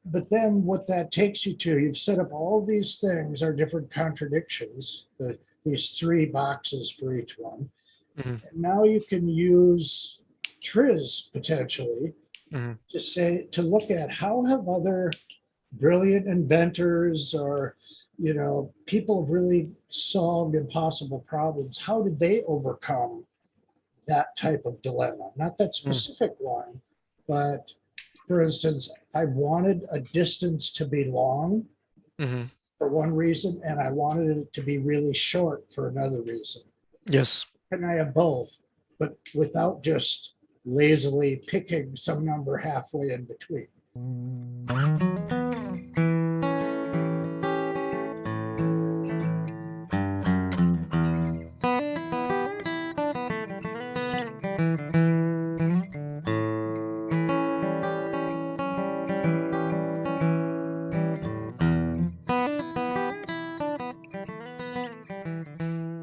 But then what that takes you to, you've set up all these things are different contradictions, these three boxes for each one. Mm-hmm. And now you can use Triz potentially Mm-hmm. to look at how have other brilliant inventors or people have really solved impossible problems. How did they overcome that type of dilemma? Not that specific one, but for instance, I wanted a distance to be long Mm-hmm. for one reason, and I wanted it to be really short for another reason. Yes. Can I have both, but without just lazily picking some number halfway in between?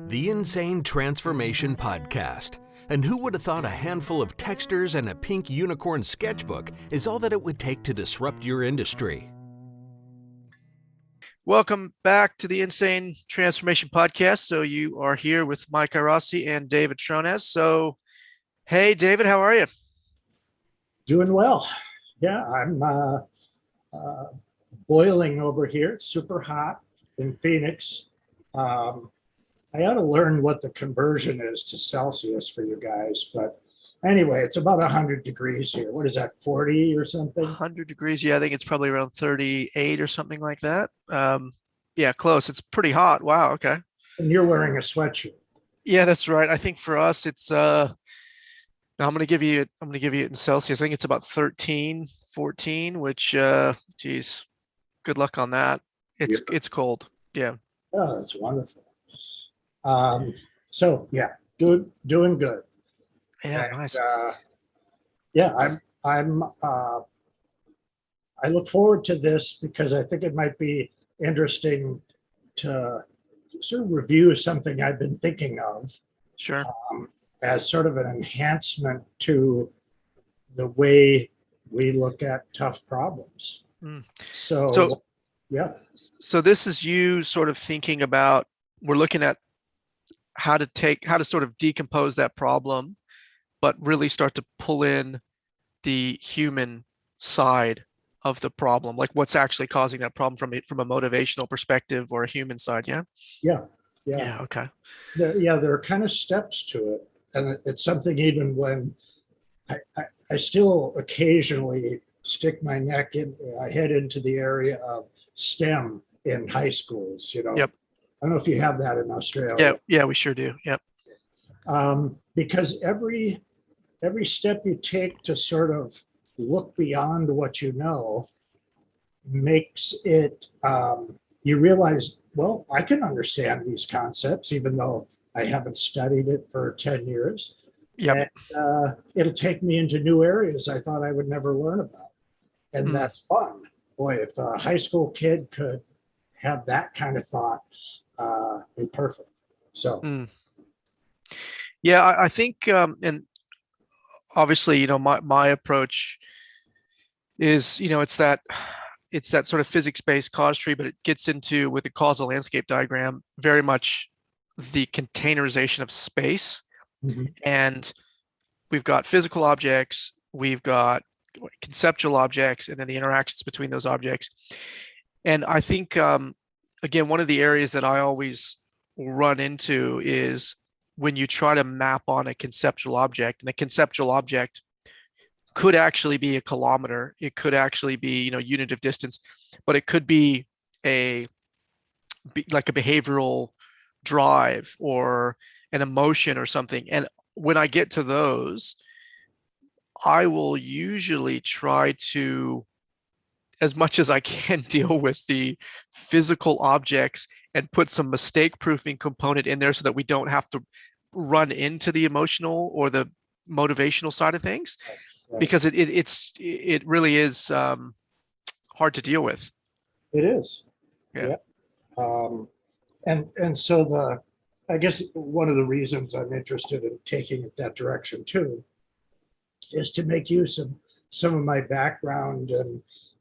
The Insane Transformation Podcast. And who would have thought a handful of texters and a pink unicorn sketchbook is all that it would take to disrupt your industry? Welcome back to the Insane Transformation Podcast. So you are here with Mike Iarossi and David Troness. So, hey, David, how are you? Doing well. Yeah, I'm boiling over here. It's super hot in Phoenix. I ought to learn what the conversion is to Celsius for you guys, but anyway, it's about 100 degrees here. What is that, 40 or something? 100 degrees. Yeah, I think it's probably around 38 or something like that. Yeah, close. It's pretty hot. Wow. Okay. And you're wearing a sweatshirt. Yeah, that's right. I think for us, it's now I'm going to give you it in Celsius. I think it's about 13, 14, which geez, good luck on that. It's cold. Yeah. Oh, that's wonderful. So yeah, doing good. Yeah, And, nice. Yeah, I look forward to this because I think it might be interesting to sort of review something I've been thinking of Sure. as sort of an enhancement to the way we look at tough problems. So yeah. So this is you sort of thinking about, we're looking at how to sort of decompose that problem, but really start to pull in the human side of the problem, like what's actually causing that problem from a motivational perspective or a human side. Yeah. Yeah. Okay. There are kind of steps to it, and it's something even when I still occasionally stick my neck in, I head into the area of STEM in high schools. Yep. I don't know if you have that in Australia. Yeah, we sure do. Yep. Because every step you take to sort of look beyond what you know makes it, you realize, well, I can understand these concepts, even though I haven't studied it for 10 years. Yep. And, it'll take me into new areas I thought I would never learn about. And that's fun. Boy, if a high school kid could have that kind of thought, be perfect. So yeah, I think and obviously, my approach is, it's that sort of physics-based cause tree, but it gets into, with the causal landscape diagram, very much the containerization of space. And we've got physical objects, we've got conceptual objects, and then the interactions between those objects. And I think again, one of the areas that I always run into is when you try to map on a conceptual object, and a conceptual object could actually be a kilometer, it could actually be, unit of distance, but it could be like a behavioral drive or an emotion or something. And when I get to those, I will usually try to, as much as I can, deal with the physical objects and put some mistake proofing component in there so that we don't have to run into the emotional or the motivational side of things, because it really is hard to deal with. It is. Yeah. And so I guess one of the reasons I'm interested in taking it that direction too is to make use of some of my background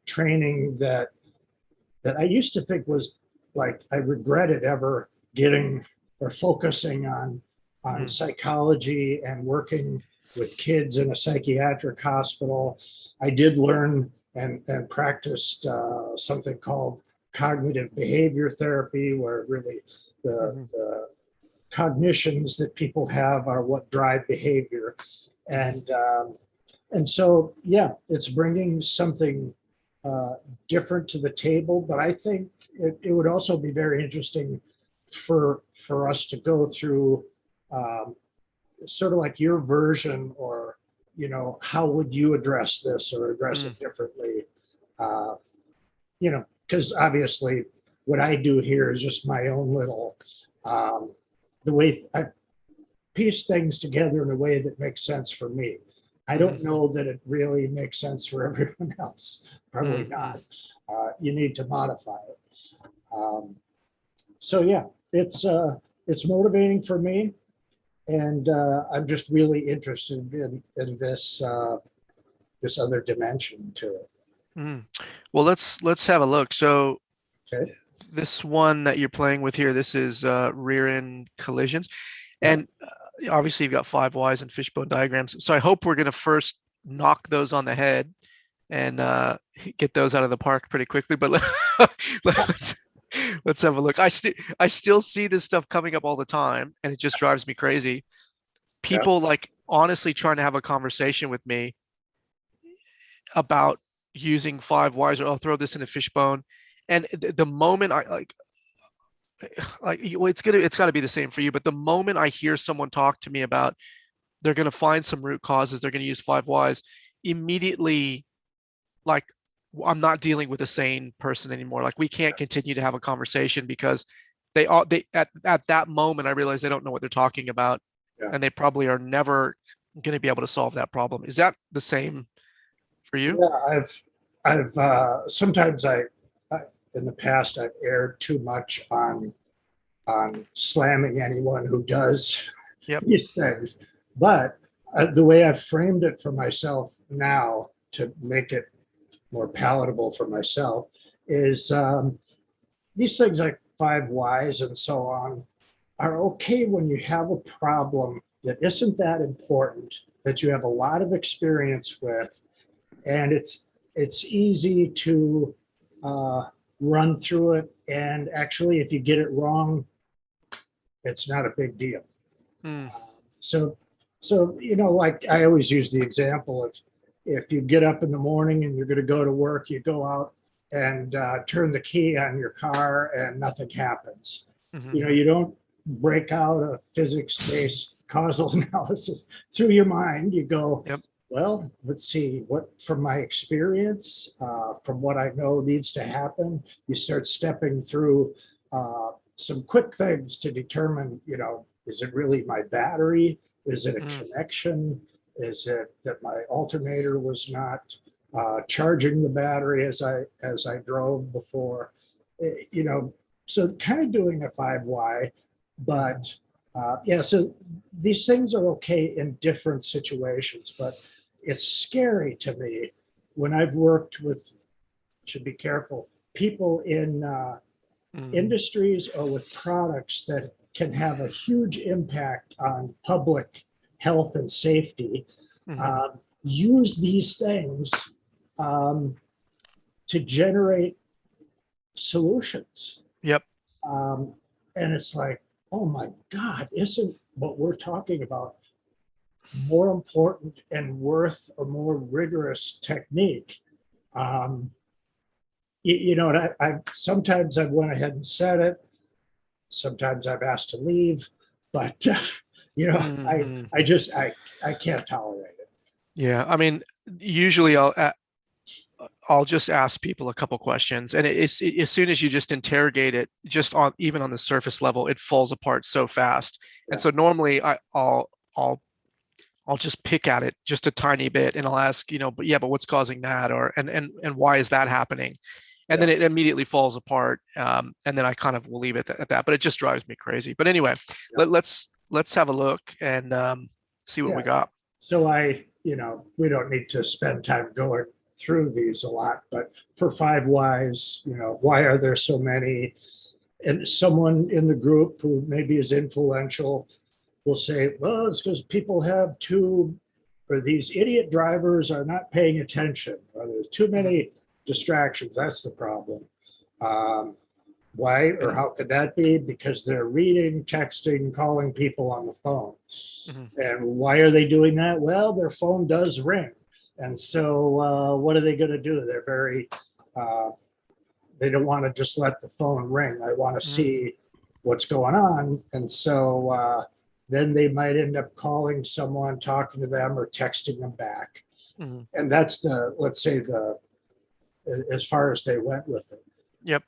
training that I used to think was like I regretted ever getting or focusing on psychology and working with kids in a psychiatric hospital. I did learn and practiced something called cognitive behavior therapy, where really the cognitions that people have are what drive behavior. And so, yeah, it's bringing something different to the table. But I think it would also be very interesting for us to go through sort of like your version, or how would you address this or address it differently? Because obviously what I do here is just my own little the way I piece things together in a way that makes sense for me. I don't know that it really makes sense for everyone else. Probably not. You need to modify it. So yeah, it's motivating for me, and I'm just really interested in this this other dimension to it. Well, let's have a look. So Okay. this one that you're playing with here, this is rear end collisions, and obviously you've got 5 whys and fishbone diagrams. So I hope we're going to first knock those on the head and get those out of the park pretty quickly. But let's have a look. I still see this stuff coming up all the time, and it just drives me crazy. People like honestly trying to have a conversation with me about using 5 whys, or I'll throw this in a fishbone. And the moment I it's got to be the same for you. But the moment I hear someone talk to me about they're going to find some root causes, they're going to use 5 whys, immediately, like, I'm not dealing with a sane person anymore. Like, we can't continue to have a conversation, because they at that moment I realize they don't know what they're talking about, and they probably are never going to be able to solve that problem. Is that the same for you? Yeah, I've sometimes in the past I've erred too much on slamming anyone who does these things. But the way I've framed it for myself now, to make it more palatable for myself, is these things like 5 whys and so on are okay when you have a problem that isn't that important, that you have a lot of experience with, and it's easy to run through it. And actually, if you get it wrong, it's not a big deal. So like I always use the example of, if you get up in the morning and you're going to go to work, you go out and turn the key on your car and nothing happens. You don't break out a physics-based causal analysis through your mind. You go, well, let's see, what from my experience, from what I know needs to happen. You start stepping through some quick things to determine, is it really my battery? Is it a connection? Is it that my alternator was not charging the battery as I drove before? So kind of doing a 5 why, but so these things are okay in different situations, but it's scary to me when I've worked with, should be careful, people in industries or with products that can have a huge impact on public health and safety, use these things to generate solutions. And it's like, oh my God, isn't what we're talking about more important and worth a more rigorous technique? And I sometimes I've went ahead and said it. Sometimes I've asked to leave, but I can't tolerate it. Yeah, I mean, usually I'll just ask people a couple questions, and it's as soon as you just interrogate it, just even on the surface level, it falls apart so fast. And so normally I'll just pick at it just a tiny bit, and I'll ask, but what's causing that, or and why is that happening? And then it immediately falls apart, and then I kind of will leave it at that. But it just drives me crazy. But anyway, let's have a look and see what we got. So we don't need to spend time going through these a lot, but for 5 whys, why are there so many? And someone in the group who maybe is influential will say, well, it's because people have or these idiot drivers are not paying attention, or there's too many distractions. That's the problem. Why or how could that be? Because they're reading, texting, calling people on the phone. And why are they doing that? Well, their phone does ring. And so what are they going to do? They're they don't want to just let the phone ring. I want to see what's going on. And so then they might end up calling someone, talking to them, or texting them back. And that's let's say as far as they went with it. Yep.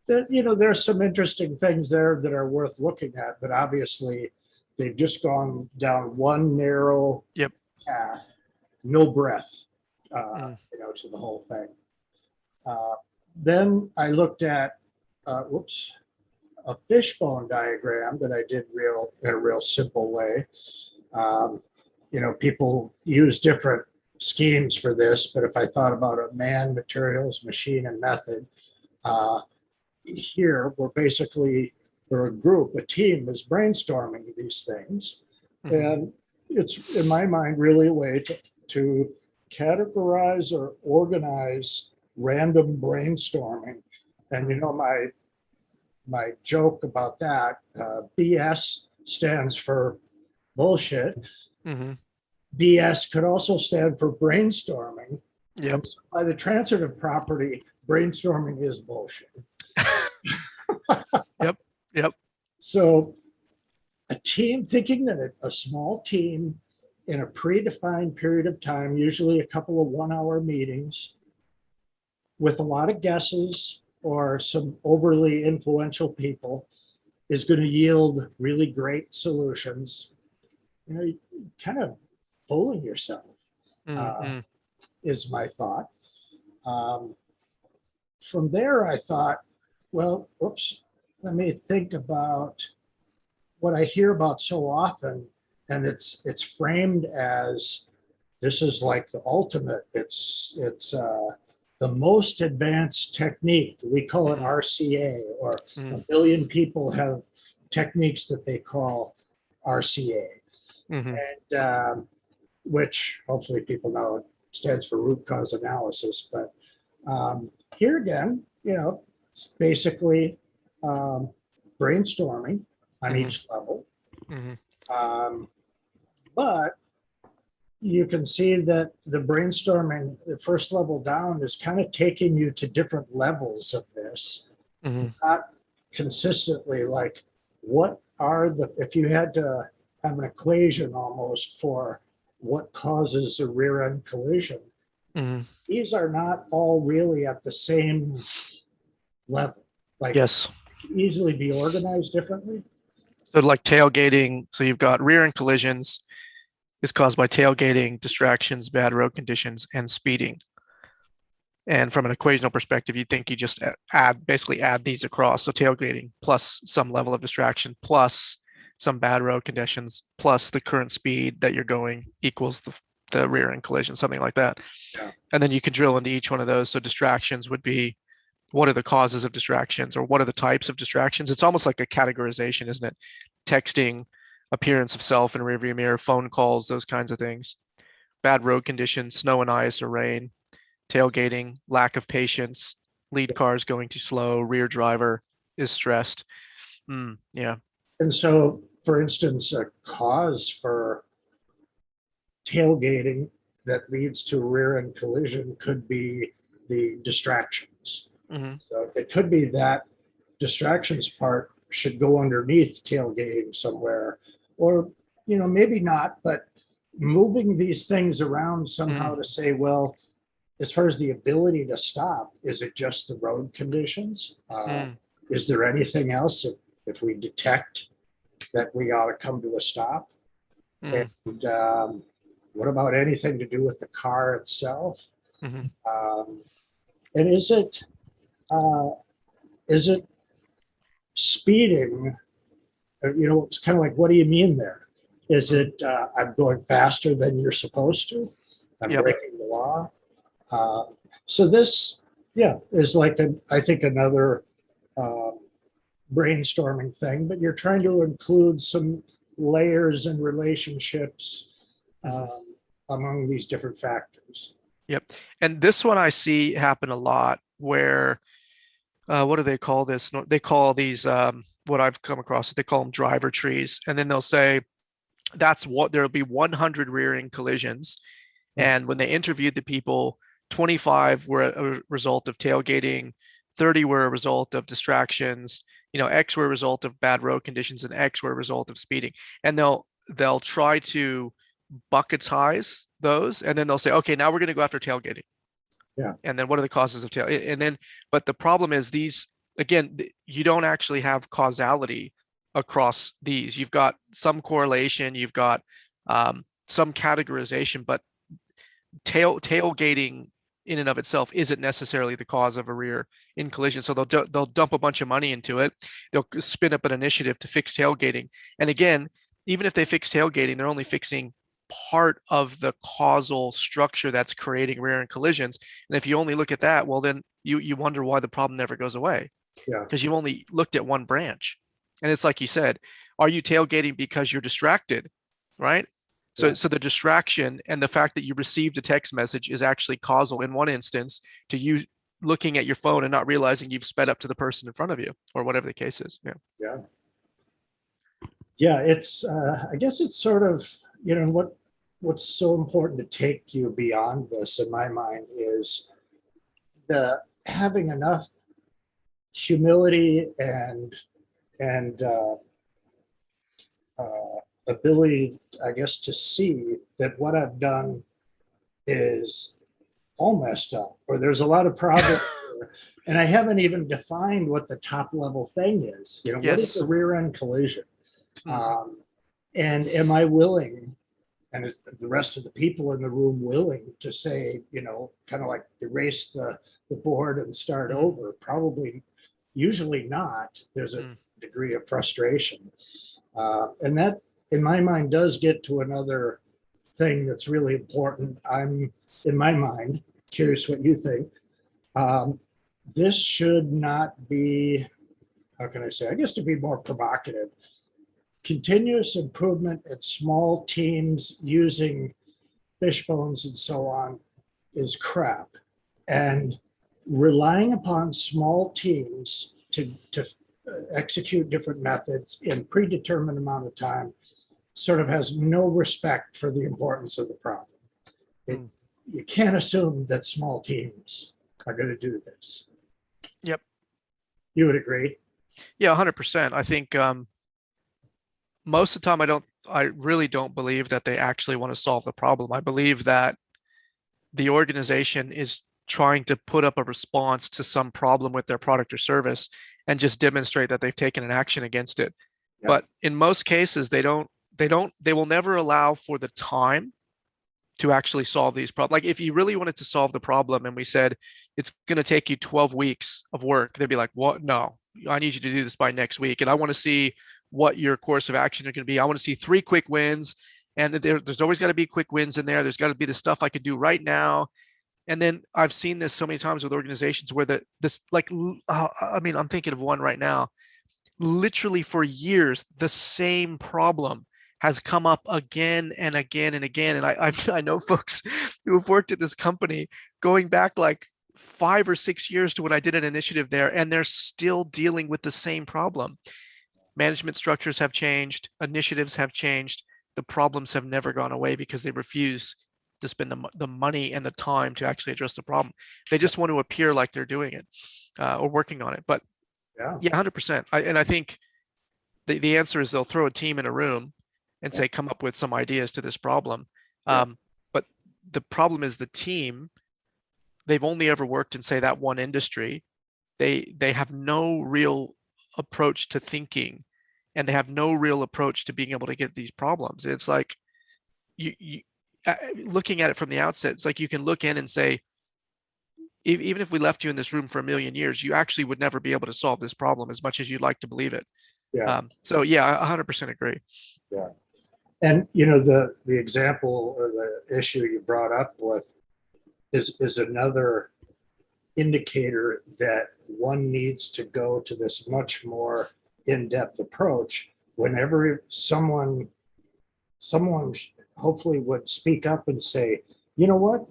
There's some interesting things there that are worth looking at, but obviously they've just gone down one narrow path, no breadth, to the whole thing. Then I looked at, a fishbone diagram that I did in a real simple way. People use different schemes for this, but if I thought about a man, materials, machine, and method, here we're a group, a team is brainstorming these things. And it's, in my mind, really a way to categorize or organize random brainstorming. And my joke about that, BS stands for bullshit. BS could also stand for brainstorming. Yep. So by the transitive property, brainstorming is bullshit. Yep. So a team, thinking that a small team in a predefined period of time, usually a couple of 1-hour meetings with a lot of guesses or some overly influential people, is going to yield really great solutions. You're kind of fooling yourself, is my thought. From there, I thought, well, let me think about what I hear about so often, and it's framed as this is like the ultimate. It's the most advanced technique. We call it RCA, or a billion people have techniques that they call RCA, and which hopefully people know stands for root cause analysis. But here again, it's basically brainstorming on each level. But you can see that the brainstorming, the first level down, is kind of taking you to different levels of this. Not consistently, like if you had to have an equation almost for what causes a rear end collision, these are not all really at the same level. Like, yes, easily be organized differently. So like tailgating, so you've got rear end collisions is caused by tailgating, distractions, bad road conditions, and speeding. And from an equational perspective, you think you just basically add these across. So tailgating plus some level of distraction plus some bad road conditions plus the current speed that you're going equals the rear end collision, something like that. Yeah. And then you can drill into each one of those. So distractions would be, what are the causes of distractions, or what are the types of distractions? It's almost like a categorization, isn't it? Texting, appearance of self in a rearview mirror, phone calls, those kinds of things. Bad road conditions, snow and ice or rain, tailgating, lack of patience, lead cars going too slow, rear driver is stressed. Yeah. And so, for instance, a cause for tailgating that leads to a rear end collision could be the distractions. So it could be that distractions part should go underneath tailgating somewhere, or maybe not, but moving these things around somehow to say, well, as far as the ability to stop, is it just the road conditions? Is there anything else if we detect that we ought to come to a stop? And what about anything to do with the car itself? And is it speeding? It's kind of like, what do you mean there? Is it I'm going faster than you're supposed to? I'm breaking the law. So this, yeah, is like I think another uh, brainstorming thing, but you're trying to include some layers and relationships among these different factors. Yep. And this one I see happen a lot where, what do they call this? They call these, what I've come across, they call them driver trees. And then they'll say, that's what there'll be 100 rear-end collisions. And when they interviewed the people, 25 were a result of tailgating, 30 were a result of distractions, X were a result of bad road conditions, and X were a result of speeding. And they'll try to bucketize those, and then they'll say, okay, now we're going to go after tailgating. Yeah. And then what are the causes of tail? And then, but the problem is these, again, you don't actually have causality across these. You've got some correlation, you've got some categorization, but tailgating in and of itself isn't necessarily the cause of a rear end collision. So they'll dump a bunch of money into it. They'll spin up an initiative to fix tailgating. And again, even if they fix tailgating, they're only fixing part of the causal structure that's creating rear end collisions. And if you only look at that, well, then you wonder why the problem never goes away. Yeah. Because you've only looked at one branch. And it's like you said, are you tailgating because you're distracted, right? So the distraction and the fact that you received a text message is actually causal in one instance to you looking at your phone and not realizing you've sped up to the person in front of you, or whatever the case is. Yeah. It's I guess it's sort of, what's so important to take you beyond this in my mind is the having enough humility and ability, I guess, to see that what I've done is all messed up, or there's a lot of problems and I haven't even defined what the top level thing is. What is the rear end collision? And am I willing, and is the rest of the people in the room willing to say, kind of like erase the board and start over? Probably, usually not. There's a degree of frustration. And that, in my mind, does get to another thing that's really important. I'm, in my mind, curious what you think. This should not be, how can I say, I guess to be more provocative, continuous improvement at small teams using fishbones and so on is crap. And relying upon small teams to execute different methods in predetermined amount of time sort of has no respect for the importance of the problem. You can't assume that small teams are going to do this. Yep. You would agree? Yeah, 100%. I think most of the time I really don't believe that they actually want to solve the problem. I believe that the organization is trying to put up a response to some problem with their product or service and just demonstrate that they've taken an action against it. Yeah. But in most cases, they will never allow for the time to actually solve these problems. Like if you really wanted to solve the problem and we said, it's going to take you 12 weeks of work, they'd be like, what? No, I need you to do this by next week. And I want to see what your course of action are going to be. I want to see 3 quick wins. And there's always got to be quick wins in there. There's got to be the stuff I could do right now. And then I've seen this so many times with organizations where I'm thinking of one right now, literally for years, the same problem has come up again and again and again. And I know folks who have worked at this company going back like 5 or 6 years to when I did an initiative there, and they're still dealing with the same problem. Management structures have changed, initiatives have changed. The problems have never gone away because they refuse to spend the money and the time to actually address the problem. They just want to appear like they're doing it or working on it. But yeah, 100%. I think the answer is they'll throw a team in a room and say, come up with some ideas to this problem. But the problem is the team, they've only ever worked in, say, that one industry. They have no real approach to thinking, and they have no real approach to being able to get these problems. It's like you looking at it from the outset, it's like you can look in and say, even if we left you in this room for 1,000,000 years, you actually would never be able to solve this problem as much as you'd like to believe it. So yeah, 100% agree. Yeah. And the example or the issue you brought up with is another indicator that one needs to go to this much more in-depth approach whenever someone hopefully would speak up and say, you know what,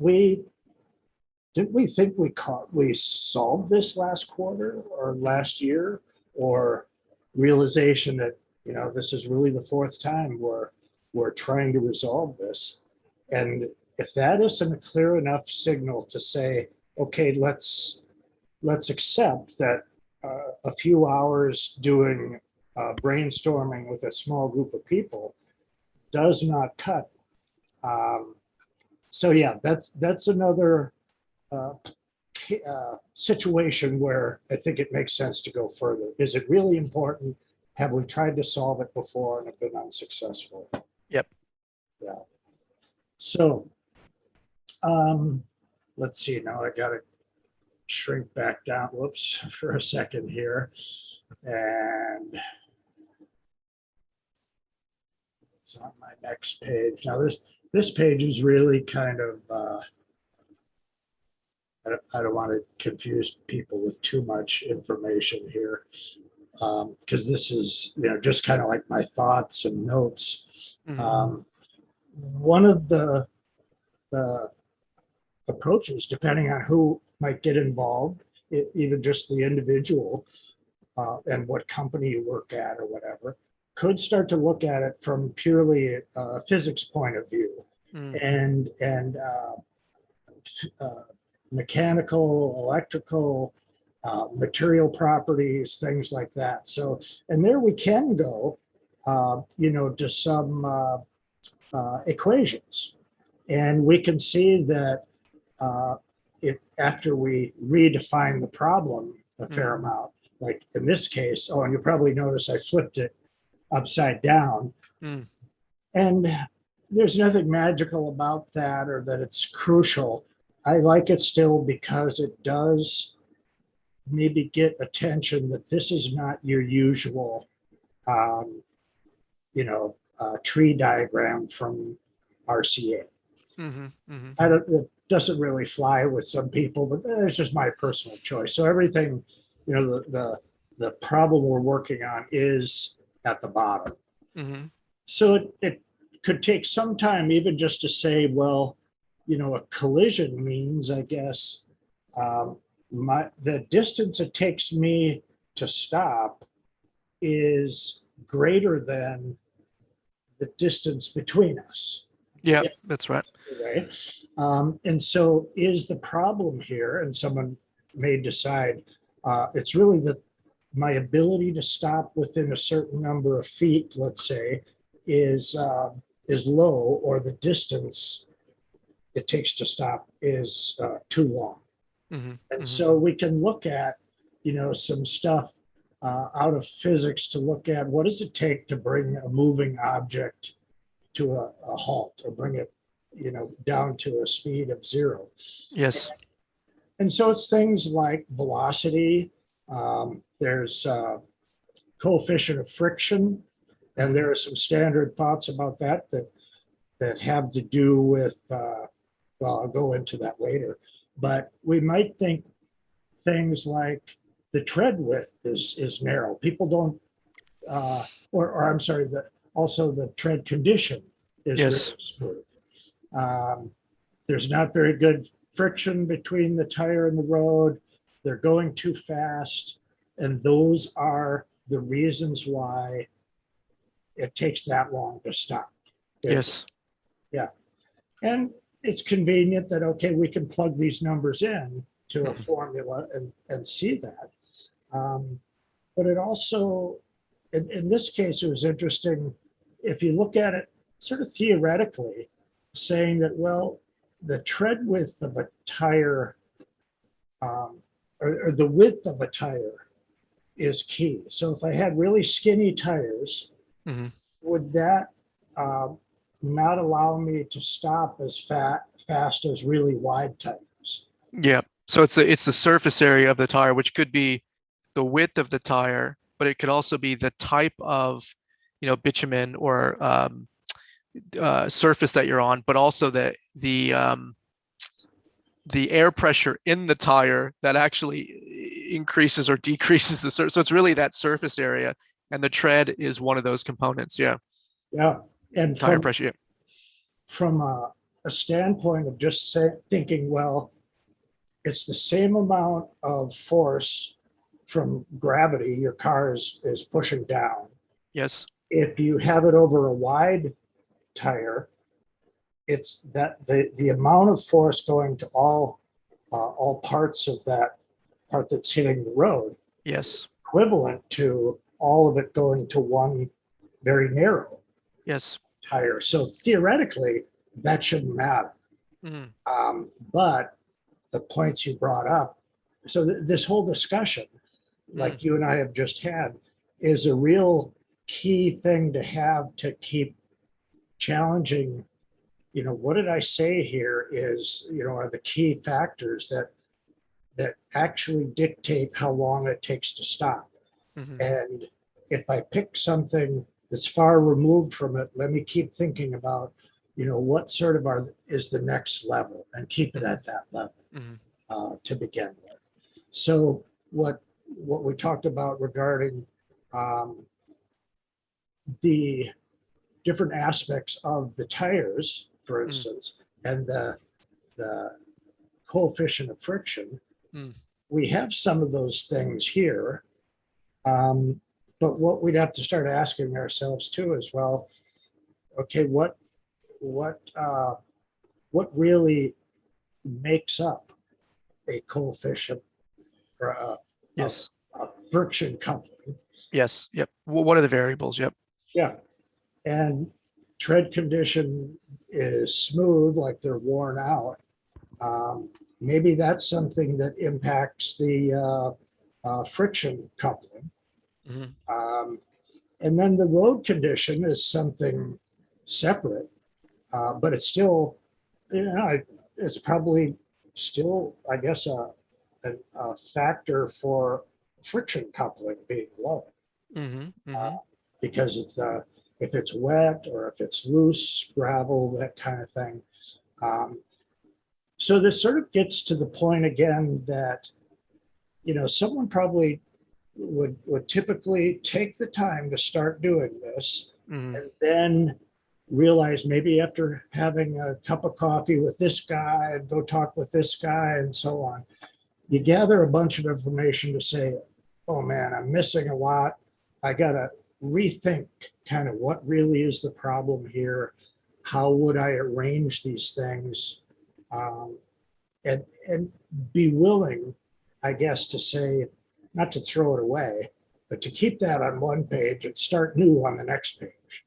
didn't we think we solved this last quarter or last year, or realization that, you know, this is really the fourth time we're trying to resolve this. And if that isn't a clear enough signal to say, okay, let's accept that a few hours doing brainstorming with a small group of people does not cut. So yeah, that's another situation where I think it makes sense to go further. Is it really important? Have we tried to solve it before and have been unsuccessful? Yep. Yeah. So let's see. Now I got to shrink back down. Whoops, for a second here. And it's on my next page. Now this page is really kind of, I don't want to confuse people with too much information here, because this is, you know, just kind of like my thoughts and notes. One of the approaches, depending on who might get involved, even just the individual and what company you work at or whatever, could start to look at it from purely a physics point of view, and mechanical, electrical, material properties, things like that. So, and there we can go, you know, to some equations, and we can see that after we redefine the problem a fair amount, like in this case, and you probably notice I flipped it upside down, and there's nothing magical about that or that it's crucial. I like it still because it does maybe get attention that this is not your usual, you know, tree diagram from RCA. It doesn't really fly with some people, but it's just my personal choice. So everything, you know, the problem we're working on is at the bottom. So it could take some time even just to say, well, you know, a collision means, I guess, the distance it takes me to stop is greater than the distance between us. Yeah, that's right. Okay. And so is the problem here, and someone may decide it's really that my ability to stop within a certain number of feet, let's say, is low, or the distance it takes to stop is too long. And so we can look at, you know, some stuff out of physics to look at what does it take to bring a moving object to a halt, or bring it, you know, down to a speed of 0. Yes. And so it's things like velocity. There's coefficient of friction, and there are some standard thoughts about that have to do with, well, I'll go into that later. But we might think things like the tread width is narrow. People don't, or I'm sorry, also the tread condition is really smooth. There's not very good friction between the tire and the road. They're going too fast. And those are the reasons why it takes that long to stop. Yes. Yeah. And it's convenient that, okay, we can plug these numbers in to a formula and see that. But it also, in this case, it was interesting, if you look at it sort of theoretically, saying that, well, the tread width of a tire, or the width of a tire is key. So if I had really skinny tires, would that not allow me to stop as fast as really wide tires? Yeah. So it's the surface area of the tire, which could be the width of the tire, but it could also be the type of, you know, bitumen or surface that you're on, but also the the air pressure in the tire that actually increases or decreases the surface. So it's really that surface area, and the tread is one of those components. Yeah, Yeah. And tire pressure. Yeah. from a standpoint of just thinking, well, it's the same amount of force from gravity your car is pushing down. Yes. If you have it over a wide tire, it's that the amount of force going to all parts of that part that's hitting the road, Yes. equivalent to all of it going to one very narrow Yes. tire. So theoretically, that shouldn't matter. Mm. But the points you brought up, so this whole discussion, like you and I have just had, is a real key thing to have to keep challenging. What did I say here is, are the key factors that actually dictate how long it takes to stop. Mm-hmm. And if I pick something that's far removed from it, let me keep thinking about, what sort of is the next level, and keep it at that level to begin with. So what we talked about regarding the different aspects of the tires, for instance, and the coefficient of friction, we have some of those things here. But what we'd have to start asking ourselves too is, well, okay, what really makes up a coefficient or a Yes. friction coupling? Yes. Yep. What are the variables? Yep. Yeah. And tread condition is smooth, like they're worn out. Maybe that's something that impacts the friction coupling. And then the road condition is something separate, but it's still, it's probably still, I guess, a factor for friction coupling being low. Because if it's wet or if it's loose gravel, that kind of thing. So this sort of gets to the point again that, someone probably would typically take the time to start doing this, and then realize, maybe after having a cup of coffee with this guy and go talk with this guy and so on, you gather a bunch of information to say, oh man, I'm missing a lot. I got to rethink kind of what really is the problem here. How would I arrange these things? And be willing, I guess, to say, not to throw it away, but to keep that on one page and start new on the next page.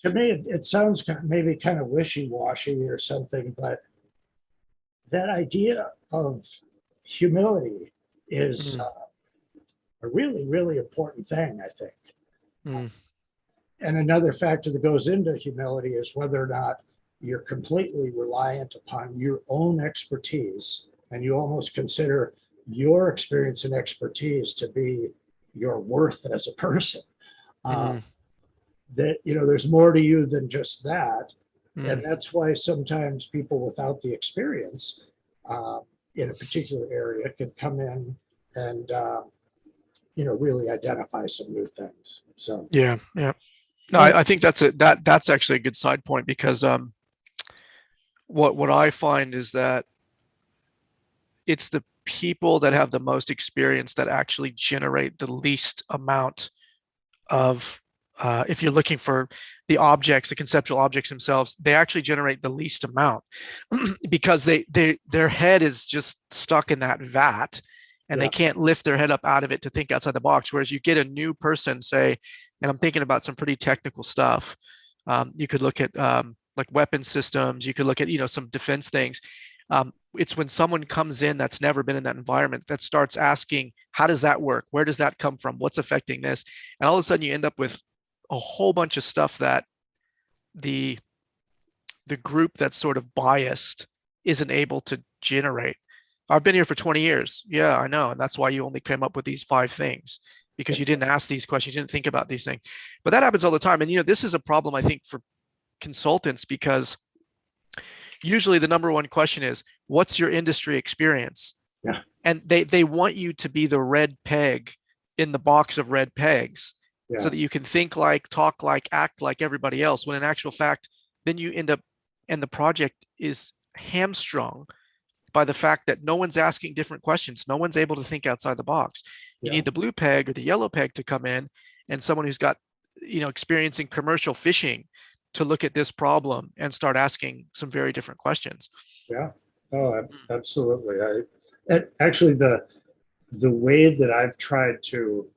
To me, it sounds maybe kind of wishy-washy or something, but that idea of humility is a really, really important thing, I think. And another factor that goes into humility is whether or not you're completely reliant upon your own expertise, and you almost consider your experience and expertise to be your worth as a person. That, there's more to you than just that. And that's why sometimes people without the experience in a particular area can come in and, really identify some new things. So yeah. No, I think that's actually a good side point, because what I find is that it's the people that have the most experience that actually generate the least amount of, if you're looking for the objects, the conceptual objects themselves, they actually generate the least amount because their head is just stuck in that vat, and they can't lift their head up out of it to think outside the box. Whereas you get a new person, say, and I'm thinking about some pretty technical stuff. You could look at like weapon systems. You could look at, some defense things. It's when someone comes in that's never been in that environment that starts asking, how does that work? Where does that come from? What's affecting this? And all of a sudden you end up with a whole bunch of stuff that the group that's sort of biased isn't able to generate. I've been here for 20 years. Yeah, I know. And that's why you only came up with these 5 things, because you didn't ask these questions. You didn't think about these things. But that happens all the time. And, this is a problem, I think, for consultants, because usually the number one question is, what's your industry experience? Yeah. And they want you to be the red peg in the box of red pegs, Yeah. so that you can think like, talk like, act like everybody else, when in actual fact, then you end up, and the project is hamstrung by the fact that no one's asking different questions. No one's able to think outside the box. You Yeah. need the blue peg or the yellow peg to come in, and someone who's got, experience in commercial fishing to look at this problem and start asking some very different questions. Yeah. Oh, absolutely. Actually, the way that I've tried to,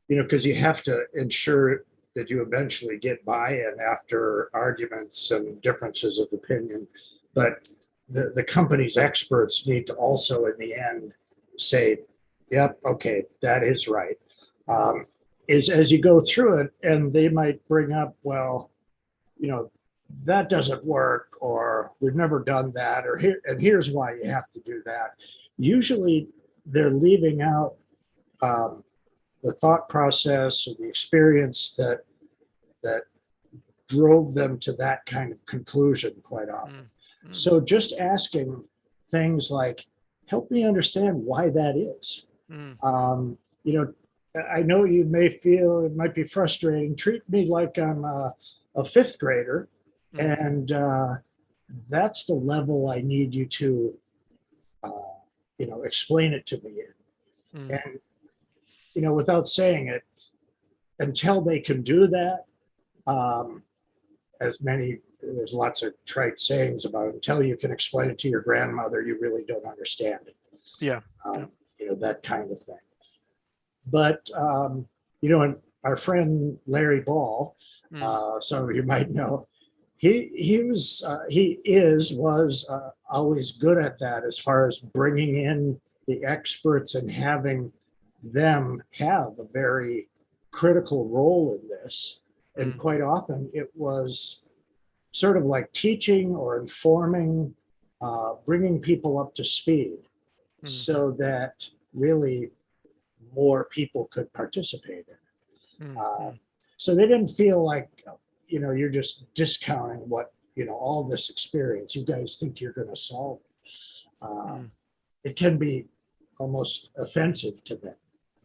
because you have to ensure that you eventually get buy-in after arguments and differences of opinion, but the company's experts need to also, in the end, say, "Yep, okay, that is right." Is as you go through it, and they might bring up, well, that doesn't work, or we've never done that, or here's why you have to do that. Usually, they're leaving out the thought process or the experience that drove them to that kind of conclusion quite often. So just asking things like, help me understand why that is. I know you may feel it might be frustrating. Treat me like I'm a fifth grader, and that's the level I need you to, explain it to me in. And, without saying it, until they can do that, there's lots of trite sayings about it. Until you can explain it to your grandmother, you really don't understand it. Yeah. That kind of thing. But, and our friend Larry Ball, some of you might know, he was always good at that, as far as bringing in the experts and having them have a very critical role in this. And quite often it was sort of like teaching or informing, bringing people up to speed, so that really more people could participate in it. So they didn't feel like, you're just discounting what, all this experience, you guys think you're going to solve it. It can be almost offensive to them,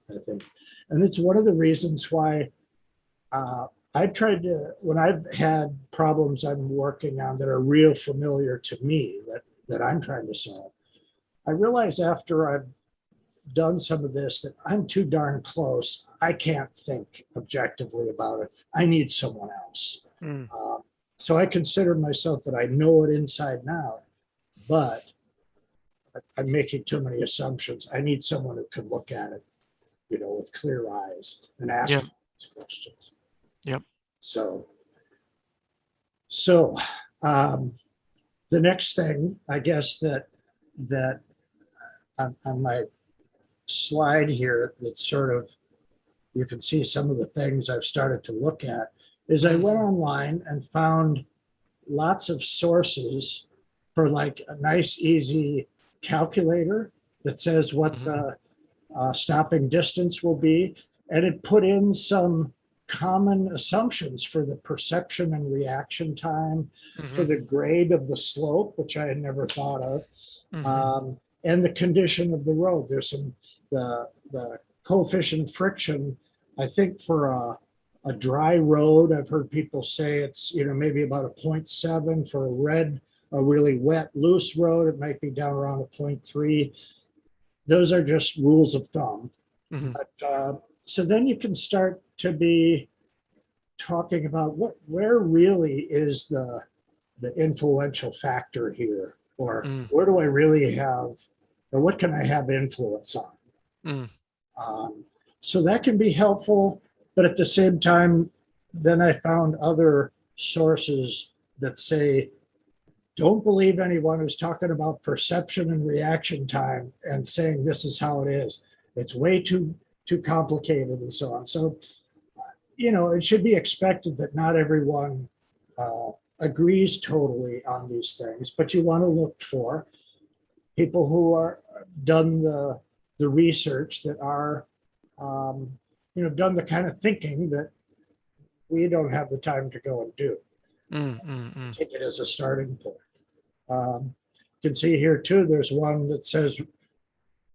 I think. And it's one of the reasons why I've tried to, when I've had problems I'm working on that are real familiar to me, that I'm trying to solve, I realize after I've done some of this that I'm too darn close. I can't think objectively about it. I need someone else. So I consider myself that I know it inside and out, but I'm making too many assumptions. I need someone who can look at it, with clear eyes and ask these questions. Yep. So the next thing, I guess, that on my slide here, that sort of, you can see some of the things I've started to look at, is I went online and found lots of sources for like a nice, easy calculator that says what the stopping distance will be. And it put in some common assumptions for the perception and reaction time, for the grade of the slope, which I had never thought of, and the condition of the road. There's the coefficient of friction, I think, for a dry road, I've heard people say it's, maybe about a 0.7. For a really wet, loose road, it might be down around a 0.3. Those are just rules of thumb. But, so then you can start to be talking about where really is the influential factor here, or where do I really have, or what can I have influence on? So that can be helpful, but at the same time, then I found other sources that say, don't believe anyone who's talking about perception and reaction time and saying this is how it is. It's way too complicated and so on. So, it should be expected that not everyone agrees totally on these things, but you want to look for people who are done the research, that are, done the kind of thinking that we don't have the time to go and do. Take it as a starting point. You can see here too, there's one that says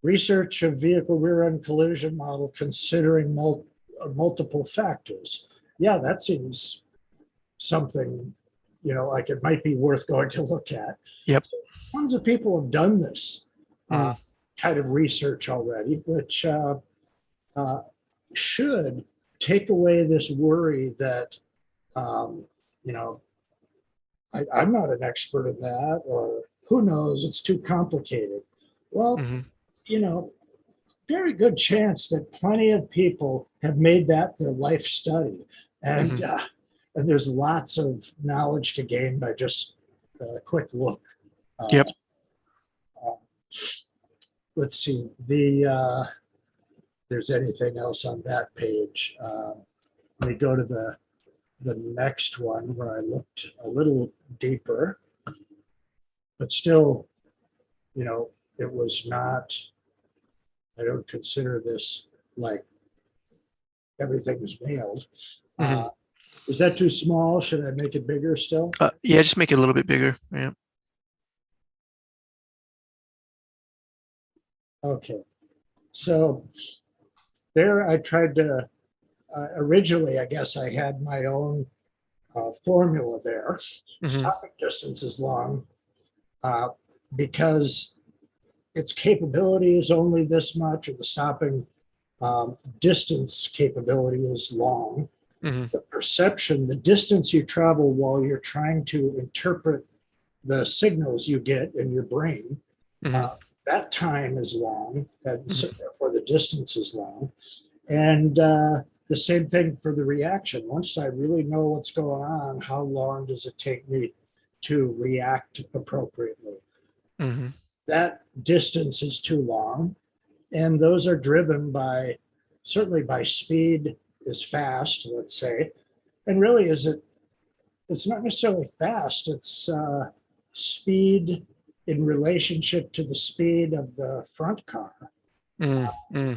research of vehicle rear end collision model considering multiple factors. Yeah, that seems something, like it might be worth going to look at. Yep. So tons of people have done this kind of research already, which should take away this worry that, I'm not an expert in that, or who knows, it's too complicated. Well, very good chance that plenty of people have made that their life study. And there's lots of knowledge to gain by just a quick look. Yep. Let's see, there's anything else on that page. Let me go to the next one where I looked a little deeper, but still, it was not, I don't consider this like everything was nailed. Is that too small? Should I make it bigger still? Yeah, just make it a little bit bigger. Yeah. Okay. So there I tried to, originally, I guess I had my own formula there. Stopping distance is long because its capability is only this much, and the stopping distance capability is long. The perception, the distance you travel while you're trying to interpret the signals you get in your brain, that time is long, and so therefore the distance is long. And the same thing for the reaction. Once I really know what's going on, how long does it take me to react appropriately? That distance is too long. And those are driven by, certainly by speed is fast, let's say. And really, it's not necessarily fast, it's speed in relationship to the speed of the front car that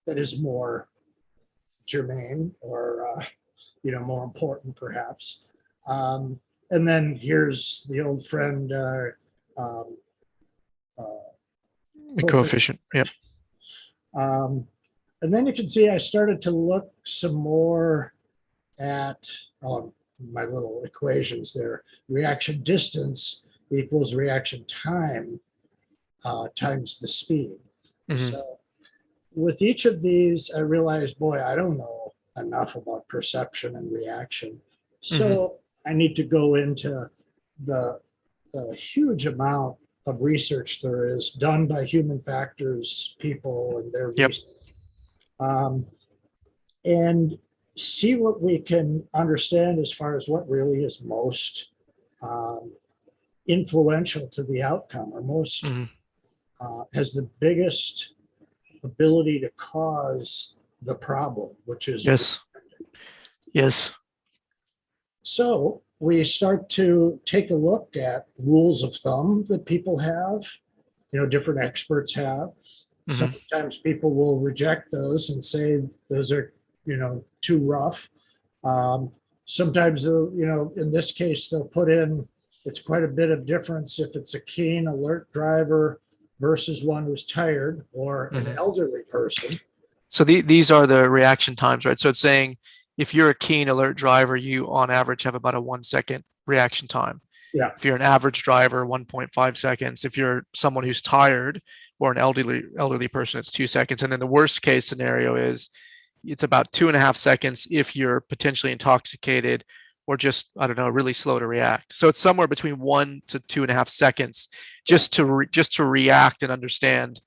is more germane or, more important perhaps. And then here's the old friend, the coefficient. Yep. And then you can see I started to look some more at my little equations there. Reaction distance equals reaction time times the speed. So with each of these, I realized, boy, I don't know enough about perception and reaction. So I need to go into the huge amount of research there is done by human factors people and their research. And see what we can understand as far as what really is most influential to the outcome, or most has the biggest ability to cause the problem, which is yes. So we start to take a look at rules of thumb that people have, different experts have. Sometimes people will reject those and say those are, too rough. Sometimes, in this case, they'll put in, it's quite a bit of difference if it's a keen, alert driver versus one who's tired or an elderly person. So these are the reaction times, right? So it's saying if you're a keen, alert driver, you on average have about a 1 second reaction time. Yeah. If you're an average driver, 1.5 seconds. If you're someone who's tired or an elderly person, it's 2 seconds. And then the worst case scenario is it's about 2.5 seconds if you're potentially intoxicated or just, I don't know, really slow to react. So it's somewhere between 1 to 2.5 seconds just to react and understand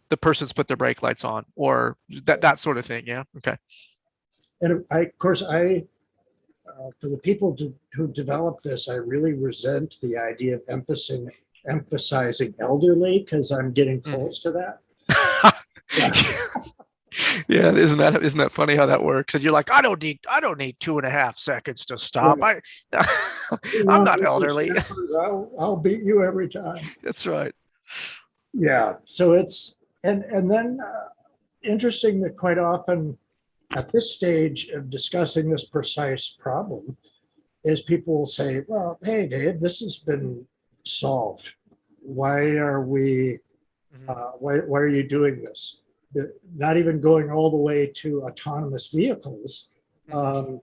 the person's put their brake lights on, or that sort of thing. Yeah. Okay. And for the people who developed this, I really resent the idea of emphasizing elderly, because I'm getting close to that. Yeah, isn't that funny how that works? And you're like, I don't need 2.5 seconds to stop. Right. I'm not elderly. I'll beat you every time. That's right. Yeah. So it's and then interesting that quite often at this stage of discussing this precise problem is people will say, well, hey, Dave, this has been solved. why are we, Mhm. why are you doing this? Not even going all the way to autonomous vehicles. Mhm.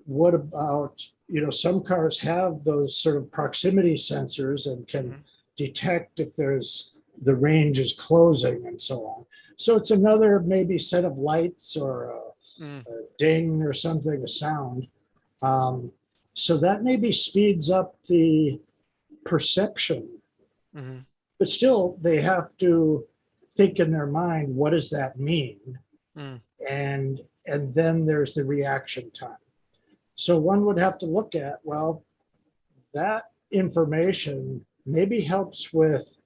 What about, some cars have those sort of proximity sensors and can Mhm. detect if the range is closing and so on. So it's another maybe set of lights or Mhm. a ding or something, a sound. Um, so that maybe speeds up the perception, Mhm. but still they have to think in their mind, what does that mean? Mhm. And then there's the reaction time. So one would have to look at, well, that information maybe helps with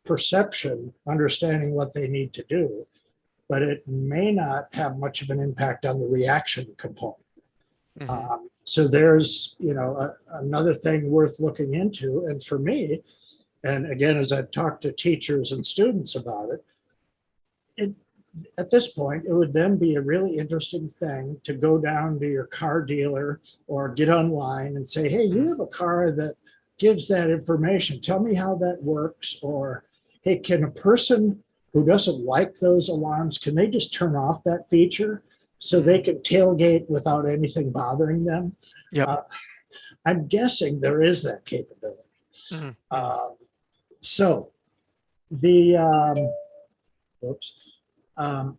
perception, understanding what they need to do, but it may not have much of an impact on the reaction component. Mhm. So there's, another thing worth looking into. And for me, and again, as I've talked to teachers and students about it, it at this point, it would then be a really interesting thing to go down to your car dealer or get online and say, hey, you Mhm. have a car that gives that information. Tell me how that works. Or, hey, can a person who doesn't like those alarms, can they just turn off that feature so they Mhm. can tailgate without anything bothering them? Yep. Uh, I'm guessing there is that capability. Mhm. Mhm. Um, so the, whoops, um,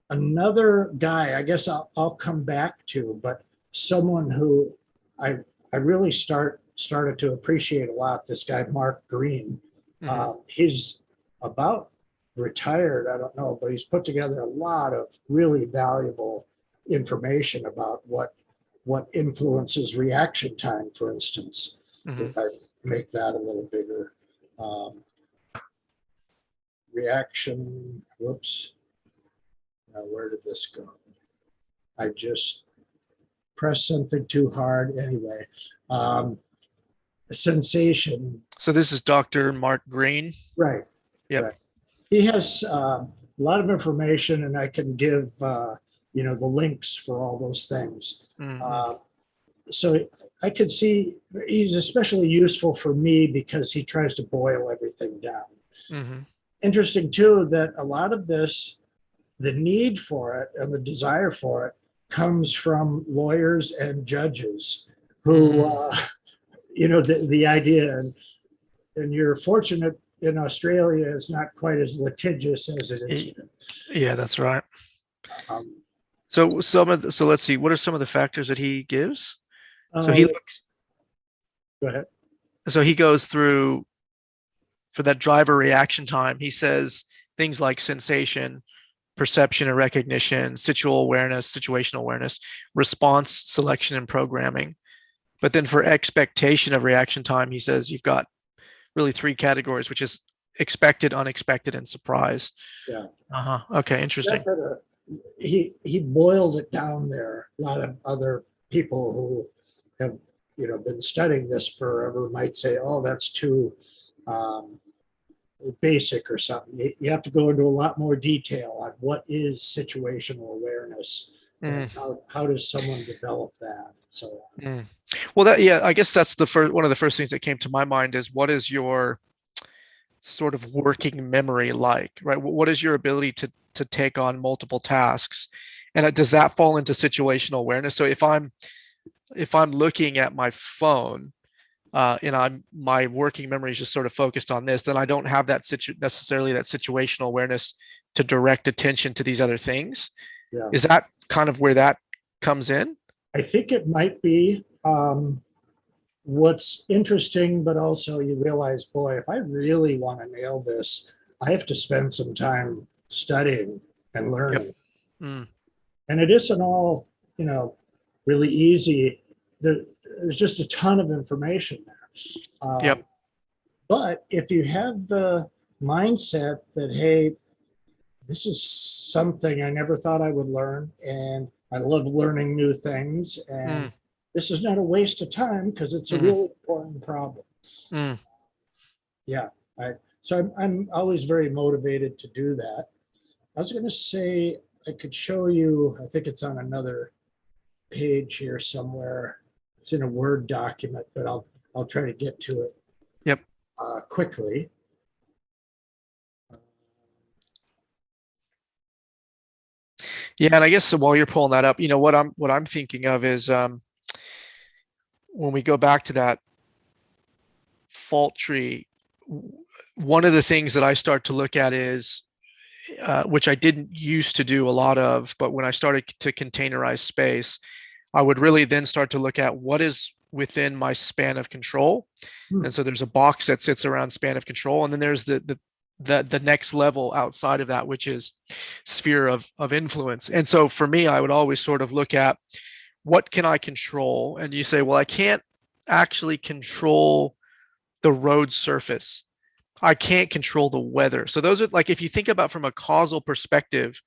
another guy, I guess I'll come back to, but someone who I I really started to appreciate a lot. This guy Mark Green, Mhm. he's about retired. I don't know, but he's put together a lot of really valuable information about what influences reaction time. For instance, if Mhm. I make that a little bigger, reaction. Whoops. Now, where did this go? I just pressed something too hard. Anyway, um, sensation. So this is Dr. Mark Green. Right, Yep. right. He has a lot of information, and I can give the links for all those things. Mhm. Uh, so I can see he's especially useful for me because he tries to boil everything down. Mhm. Interesting too that a lot of this, the need for it and the desire for it, comes from lawyers and judges who Mhm. the idea, and you're fortunate in Australia, is not quite as litigious as it is Y- here. Yeah, that's right. Um, So let's see. What are some of the factors that he gives? So he uh, looks. Go ahead. So he goes through for that driver reaction time. He says things like sensation, perception and recognition, situational awareness, response selection and programming. But then for expectation of reaction time, he says you've got really three categories, which is expected, unexpected, and surprise. Yeah, Uh-huh. Okay, interesting. that's he boiled it down there. A lot of other people who have been studying this forever might say, "Oh, that's too um, basic or something." You have to go into a lot more detail on what is situational awareness and Mm, how does someone develop that and so on. mm. Well, that yeah, I guess that's the first one of the first things that came to my mind is what is your sort of working memory like, right? What is your ability to take on multiple tasks? And does that fall into situational awareness? So if I'm looking at my phone and my working memory is just sort of focused on this, then I don't have that necessarily that situational awareness to direct attention to these other things. Yeah, Is that kind of where that comes in? I think it might be. What's interesting, but also you realize, boy, if I really want to nail this, I have to spend some time studying and Yep. learning. Mm, And it isn't all, you know, really easy. There's just a ton of information there. yep. But if you have the mindset that, hey, this is something I never thought I would learn, and I love learning new things, and Mm, this is not a waste of time because it's a mm, really important problem. mm, Yeah. So I'm always very motivated to do that. I was going to say I could show you, I think it's on another page here somewhere. It's in a Word document, but I'll try to get to it yep. quickly. Yeah, and I guess so while you're pulling that up, what I'm thinking of is when we go back to that fault tree, one of the things that I start to look at is which I didn't used to do a lot of, but when I started to containerize space, I would really then start to look at what is within my span of control. Hmm. And so there's a box that sits around span of control, and then there's the next level outside of that, which is sphere of influence. And so for me, I would always sort of look at what can I control? And you say, well, I can't actually control the road surface. I can't control the weather. So those are like, if you think about from a causal perspective,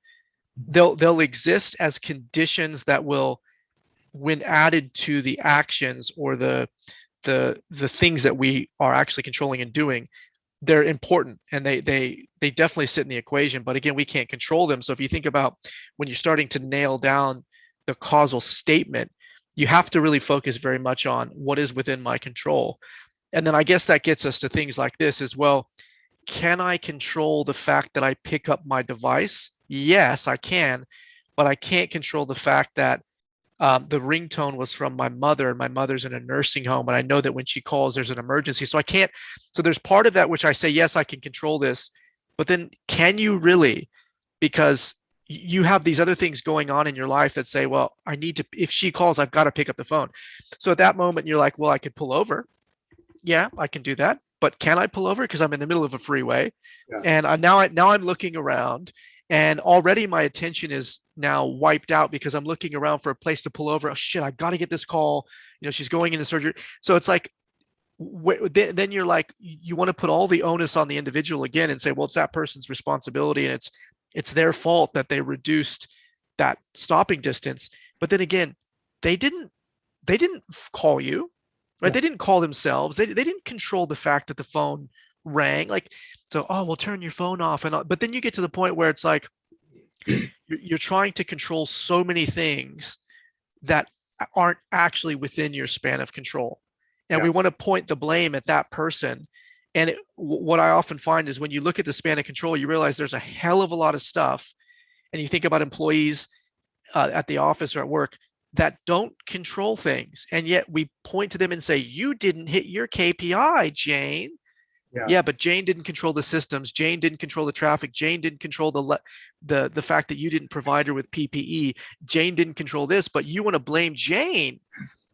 they'll exist as conditions that will, when added to the actions or the things that we are actually controlling and doing, they're important, and they definitely sit in the equation. But again, we can't control them. So if you think about when you're starting to nail down the causal statement, you have to really focus very much on what is within my control. And then I guess that gets us to things like this as well. Can I control the fact that I pick up my device? Yes, I can, but I can't control the fact that the ringtone was from my mother, and my mother's in a nursing home, and I know that when she calls, there's an emergency. So I can't. So there's part of that which I say, yes, I can control this, but then can you really? Because you have these other things going on in your life that say, well, I need to, if she calls, I've got to pick up the phone. So at that moment, you're like, well, I could pull over. Yeah, I can do that. But can I pull over? Because I'm in the middle of a freeway. Yeah. And now I'm looking around, and already my attention is now wiped out because I'm looking around for a place to pull over. Oh shit, I got to get this call. She's going into surgery. So it's like, then you're like, you want to put all the onus on the individual again and say, well, it's that person's responsibility, and it's their fault that they reduced that stopping distance. But then again, they didn't call you, right? Yeah. They didn't call themselves. They didn't control the fact that the phone rang. Like, so, oh, well, turn your phone off. But then you get to the point where it's like, you're trying to control so many things that aren't actually within your span of control. And Yeah. we want to point the blame at that person. And what I often find is when you look at the span of control, you realize there's a hell of a lot of stuff. And you think about employees at the office or at work that don't control things. And yet we point to them and say, you didn't hit your KPI, Jane. Yeah, but Jane didn't control the systems. Jane didn't control the traffic. Jane didn't control the fact that you didn't provide her with PPE. Jane didn't control this, but you want to blame Jane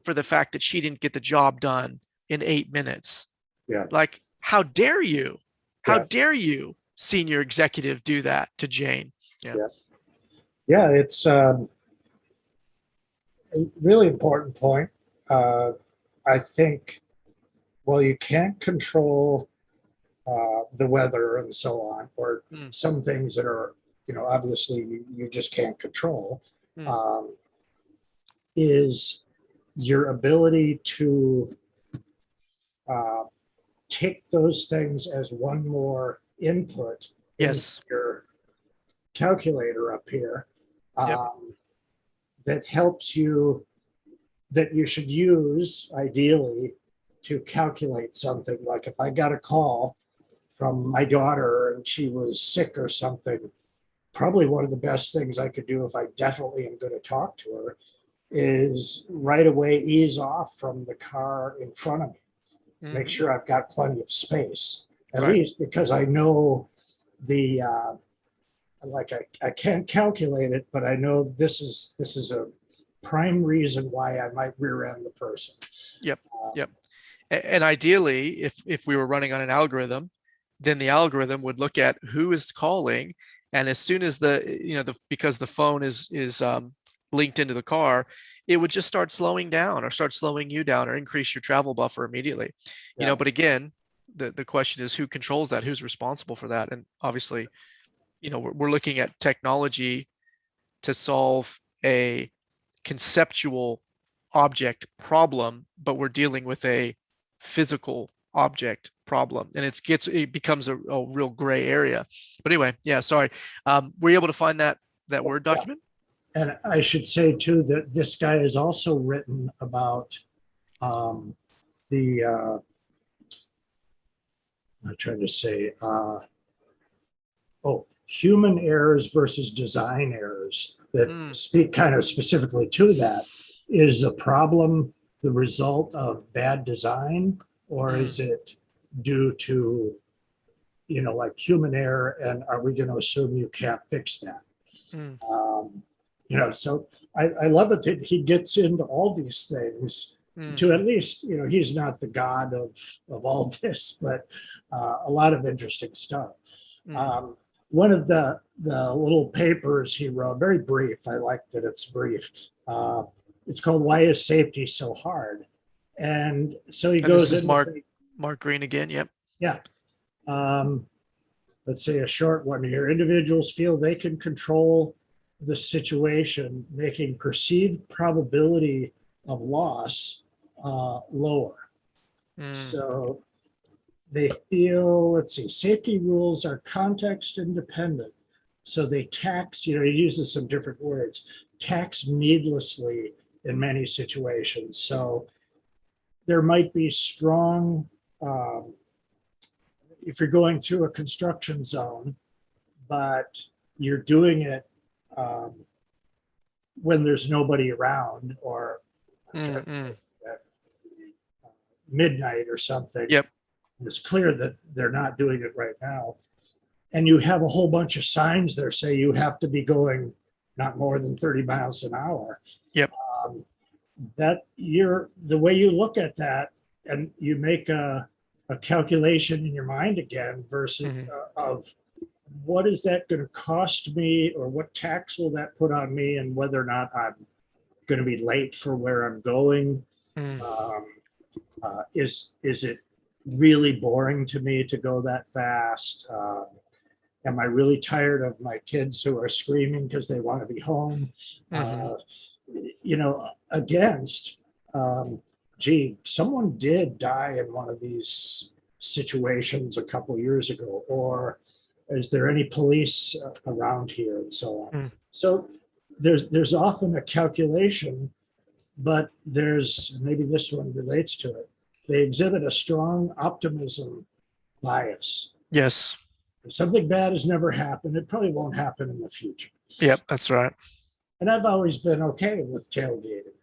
for the fact that she didn't get the job done in 8 minutes. Yeah. Like, how dare you? How Yeah. dare you, senior executive, do that to Jane? Yeah, it's a really important point. I think, well, you can't control the weather and so on, or some things that are, obviously you just can't control, is your ability to take those things as one more input Yes. in your calculator up here. Yep. That helps you, that you should use ideally to calculate something. Like if I got a call from my daughter and she was sick or something, probably one of the best things I could do, if I definitely am going to talk to her, is right away ease off from the car in front of me. Make sure I've got plenty of space, at least, because I know the I can't calculate it, but I know this is a prime reason why I might rear end the person. Yep. And ideally, if we were running on an algorithm, then the algorithm would look at who is calling, and as soon as because the phone is linked into the car, it would just start slowing down or start slowing you down or increase your travel buffer immediately. But again, the question is who controls that, who's responsible for that. And obviously, we're looking at technology to solve a conceptual object problem, but we're dealing with a physical object problem, and it becomes a real gray area. But anyway, yeah, sorry. Were you able to find that Word document? And I should say too that this guy has also written about I'm trying to say human errors versus design errors that Mm. speak kind of specifically to that. Is a problem the result of bad design, or is it due to, like human error? And are we going to assume you can't fix that? Mm. So I love it that he gets into all these things to at least, he's not the god of all this, but a lot of interesting stuff. One of the little papers he wrote, very brief. I like that it's brief. It's called "Why Is Safety So Hard?" And so he And goes this is into Mark Green again. Yep. yeah. Let's say a short one here. Individuals feel they can control the situation, making perceived probability of loss lower. So they feel, let's see, safety rules are context independent. So they tax, he uses some different words, tax needlessly in many situations. So there might be strong, if you're going through a construction zone, but you're doing it when there's nobody around, or at midnight or something. Yep. It's clear that they're not doing it right now. And you have a whole bunch of signs there say you have to be going not more than 30 miles an hour. Yep. That the way you look at that, and you make a calculation in your mind again versus of what is that going to cost me, or what tax will that put on me, and whether or not I'm going to be late for where I'm going. Is it really boring to me to go that fast? Am I really tired of my kids who are screaming because they want to be home? Against, someone did die in one of these situations a couple of years ago, or is there any police around here, and so on. So there's often a calculation, but there's, maybe this one relates to it. They exhibit a strong optimism bias. Yes. If something bad has never happened, it probably won't happen in the future. Yep, that's right. And I've always been okay with tailgating.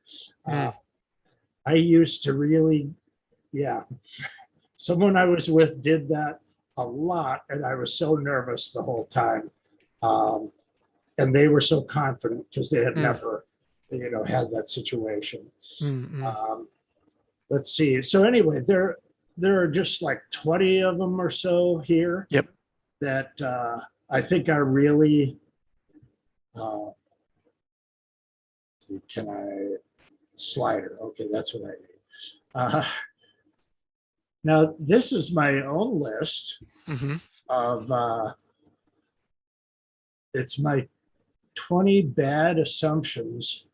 I used to really, someone I was with did that a lot, and I was so nervous the whole time. And they were so confident because they had never, had that situation. Let's see. So anyway, there are just like 20 of them or so here. Yep. That I think are really, can I slider? Okay, that's what I need. Now, this is my own list of, it's my 20 bad assumptions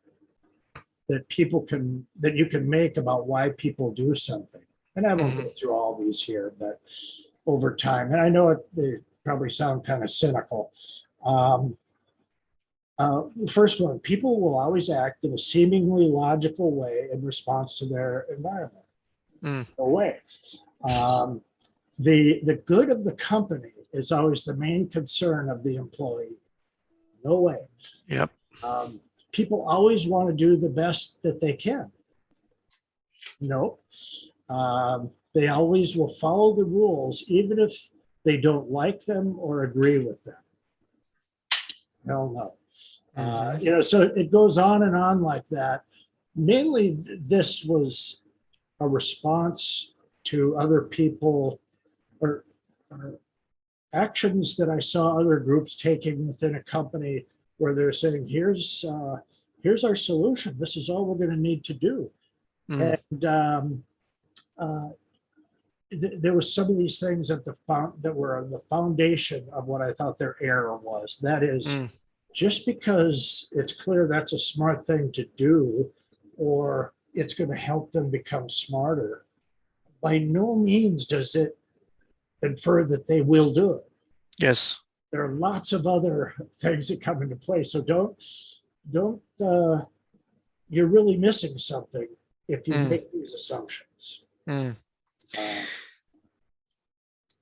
that you can make about why people do something. And I won't go through all these here, but over time, and I know they probably sound kind of cynical. First one, people will always act in a seemingly logical way in response to their environment. No way. The good of the company is always the main concern of the employee. No way. Yep. People always want to do the best that they can. No. They always will follow the rules, even if they don't like them or agree with them. Hell no. So it goes on and on like that. Mainly, this was a response to other people or actions that I saw other groups taking within a company, where they're saying, here's our solution. This is all we're going to need to do. And there was some of these things that were on the foundation of what I thought their error was. That is, just because it's clear that's a smart thing to do, or it's going to help them become smarter, by no means does it infer that they will do it. Yes. There are lots of other things that come into play. So don't you're really missing something if you make these assumptions.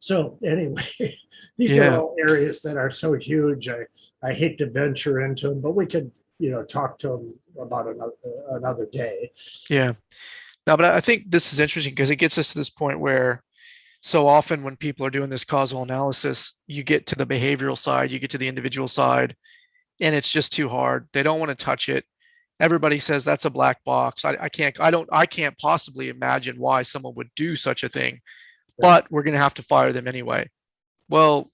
So anyway, these are Yeah. all areas that are so huge. I hate to venture into them, but we could, talk to them about another day. Yeah. No, but I think this is interesting because it gets us to this point where so often when people are doing this causal analysis, you get to the behavioral side, you get to the individual side, and it's just too hard. They don't want to touch it. Everybody says that's a black box. I can't possibly imagine why someone would do such a thing, but we're going to have to fire them anyway. Well,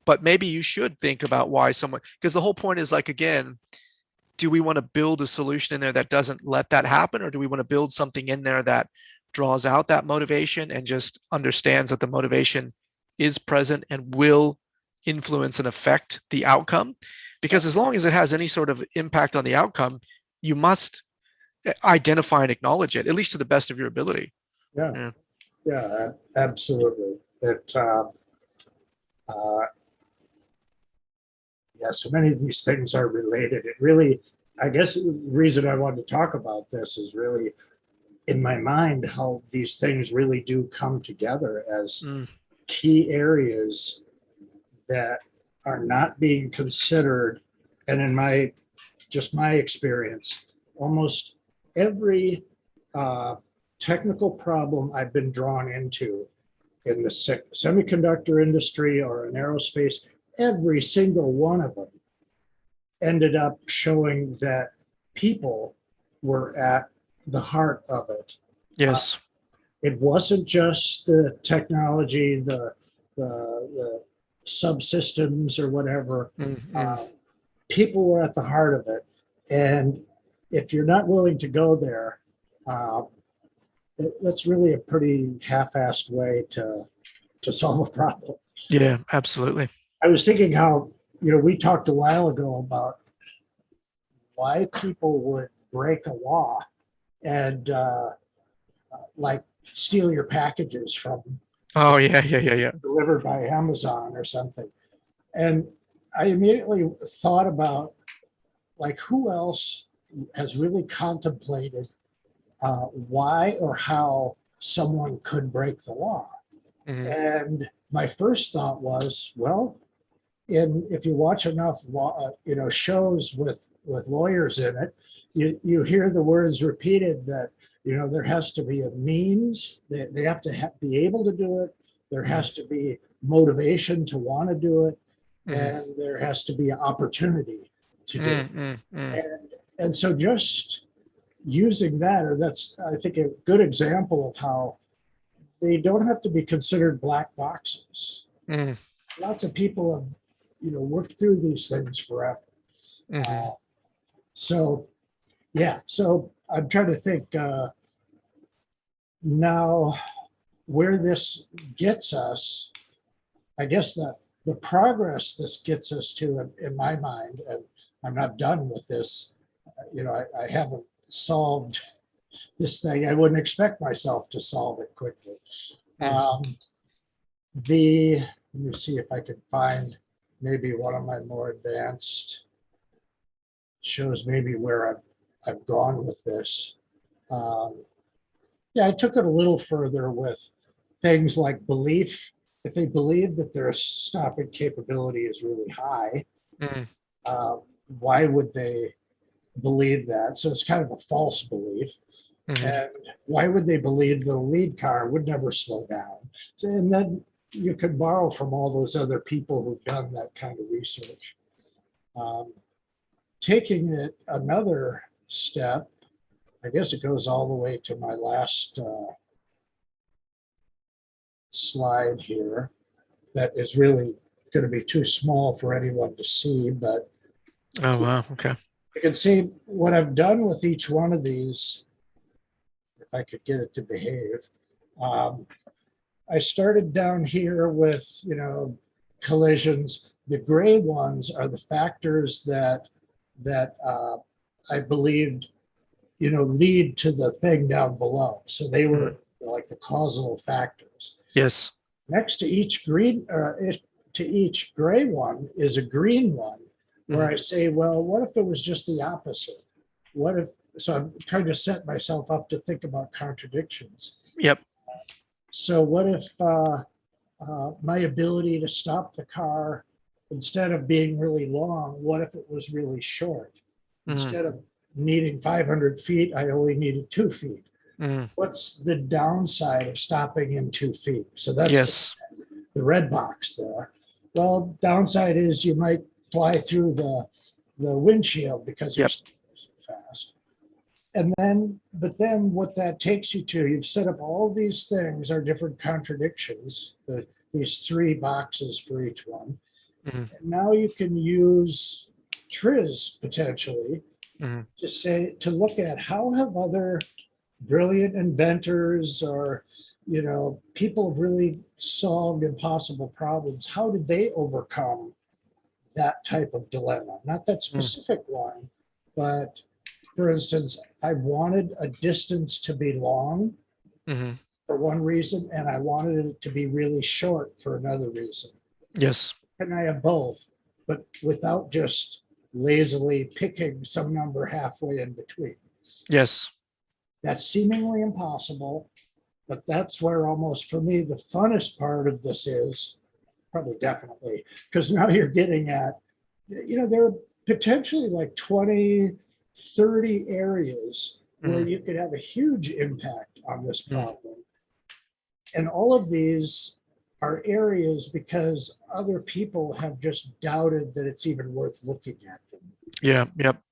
but maybe you should think about why someone, because the whole point is like, again, do we want to build a solution in there that doesn't let that happen? Or do we want to build something in there that draws out that motivation and just understands that the motivation is present and will influence and affect the outcome? Because as long as it has any sort of impact on the outcome, you must identify and acknowledge it, at least to the best of your ability. Yeah, absolutely. Yeah, so many of these things are related. It really, I guess the reason I wanted to talk about this is really in my mind how these things really do come together as key areas that are not being considered. And in my experience, almost every technical problem I've been drawn into in the semiconductor industry or in aerospace, every single one of them ended up showing that people were at the heart of it. Yes. It wasn't just the technology, the subsystems or whatever. People were at the heart of it. And if you're not willing to go there, that's really a pretty half-assed way to solve a problem. Yeah, absolutely. I was thinking how, we talked a while ago about why people would break a law and like steal your packages from Oh, yeah. delivered by Amazon or something. And I immediately thought about like who else has really contemplated why or how someone could break the law. And my first thought was, well, if you watch enough shows with lawyers in it, you hear the words repeated that there has to be a means, they have to be able to do it, there has to be motivation to want to do it, and there has to be an opportunity to do it. And so just using that, or that's I think a good example of how they don't have to be considered black boxes. Lots of people have worked through these things forever. So I'm trying to think now where this gets us. I guess the progress this gets us to in my mind, and I'm not done with this, I haven't solved this thing. I wouldn't expect myself to solve it quickly. Let me see if I can find maybe one of my more advanced shows maybe where I've gone with this. I took it a little further with things like belief. If they believe that their stopping capability is really high, why would they believe that? So it's kind of a false belief. And why would they believe the lead car would never slow down? And then you could borrow from all those other people who've done that kind of research. Taking it another step, I guess it goes all the way to my last slide here that is really going to be too small for anyone to see, but oh wow, okay. You can see what I've done with each one of these, if I could get it to behave. I started down here with, collisions. The gray ones are the factors that I believed, lead to the thing down below. So they were like the causal factors. Yes. Next to each gray one is a green one where I say, well, what if it was just the opposite? So I'm trying to set myself up to think about contradictions. Yep. So what if my ability to stop the car, instead of being really long, what if it was really short? Mhm. Instead of needing 500 feet, I only needed 2 feet. Mhm. What's the downside of stopping in 2 feet? So that's Yes. the red box there. Well, downside is you might fly through the windshield because you're Yep. so fast. And then, but then what that takes you to, you've set up all these things are different contradictions, these 3 boxes for each one. Mhm. And now you can use Triz potentially Mhm. to say, to look at how have other brilliant inventors or, people have really solved impossible problems. How did they overcome that type of dilemma? Not that specific one, but for instance, I wanted a distance to be long Mhm. for one reason, and I wanted it to be really short for another reason. Yes. And I have both, but without just lazily picking some number halfway in between. Yes. That's seemingly impossible, but that's where almost for me the funnest part of this is, probably definitely, because now you're getting at, there are potentially like 20, 30 areas where Mhm. you could have a huge impact on this Mhm. problem. And all of these are areas because other people have just doubted that it's even worth looking at them. Yeah. Yep.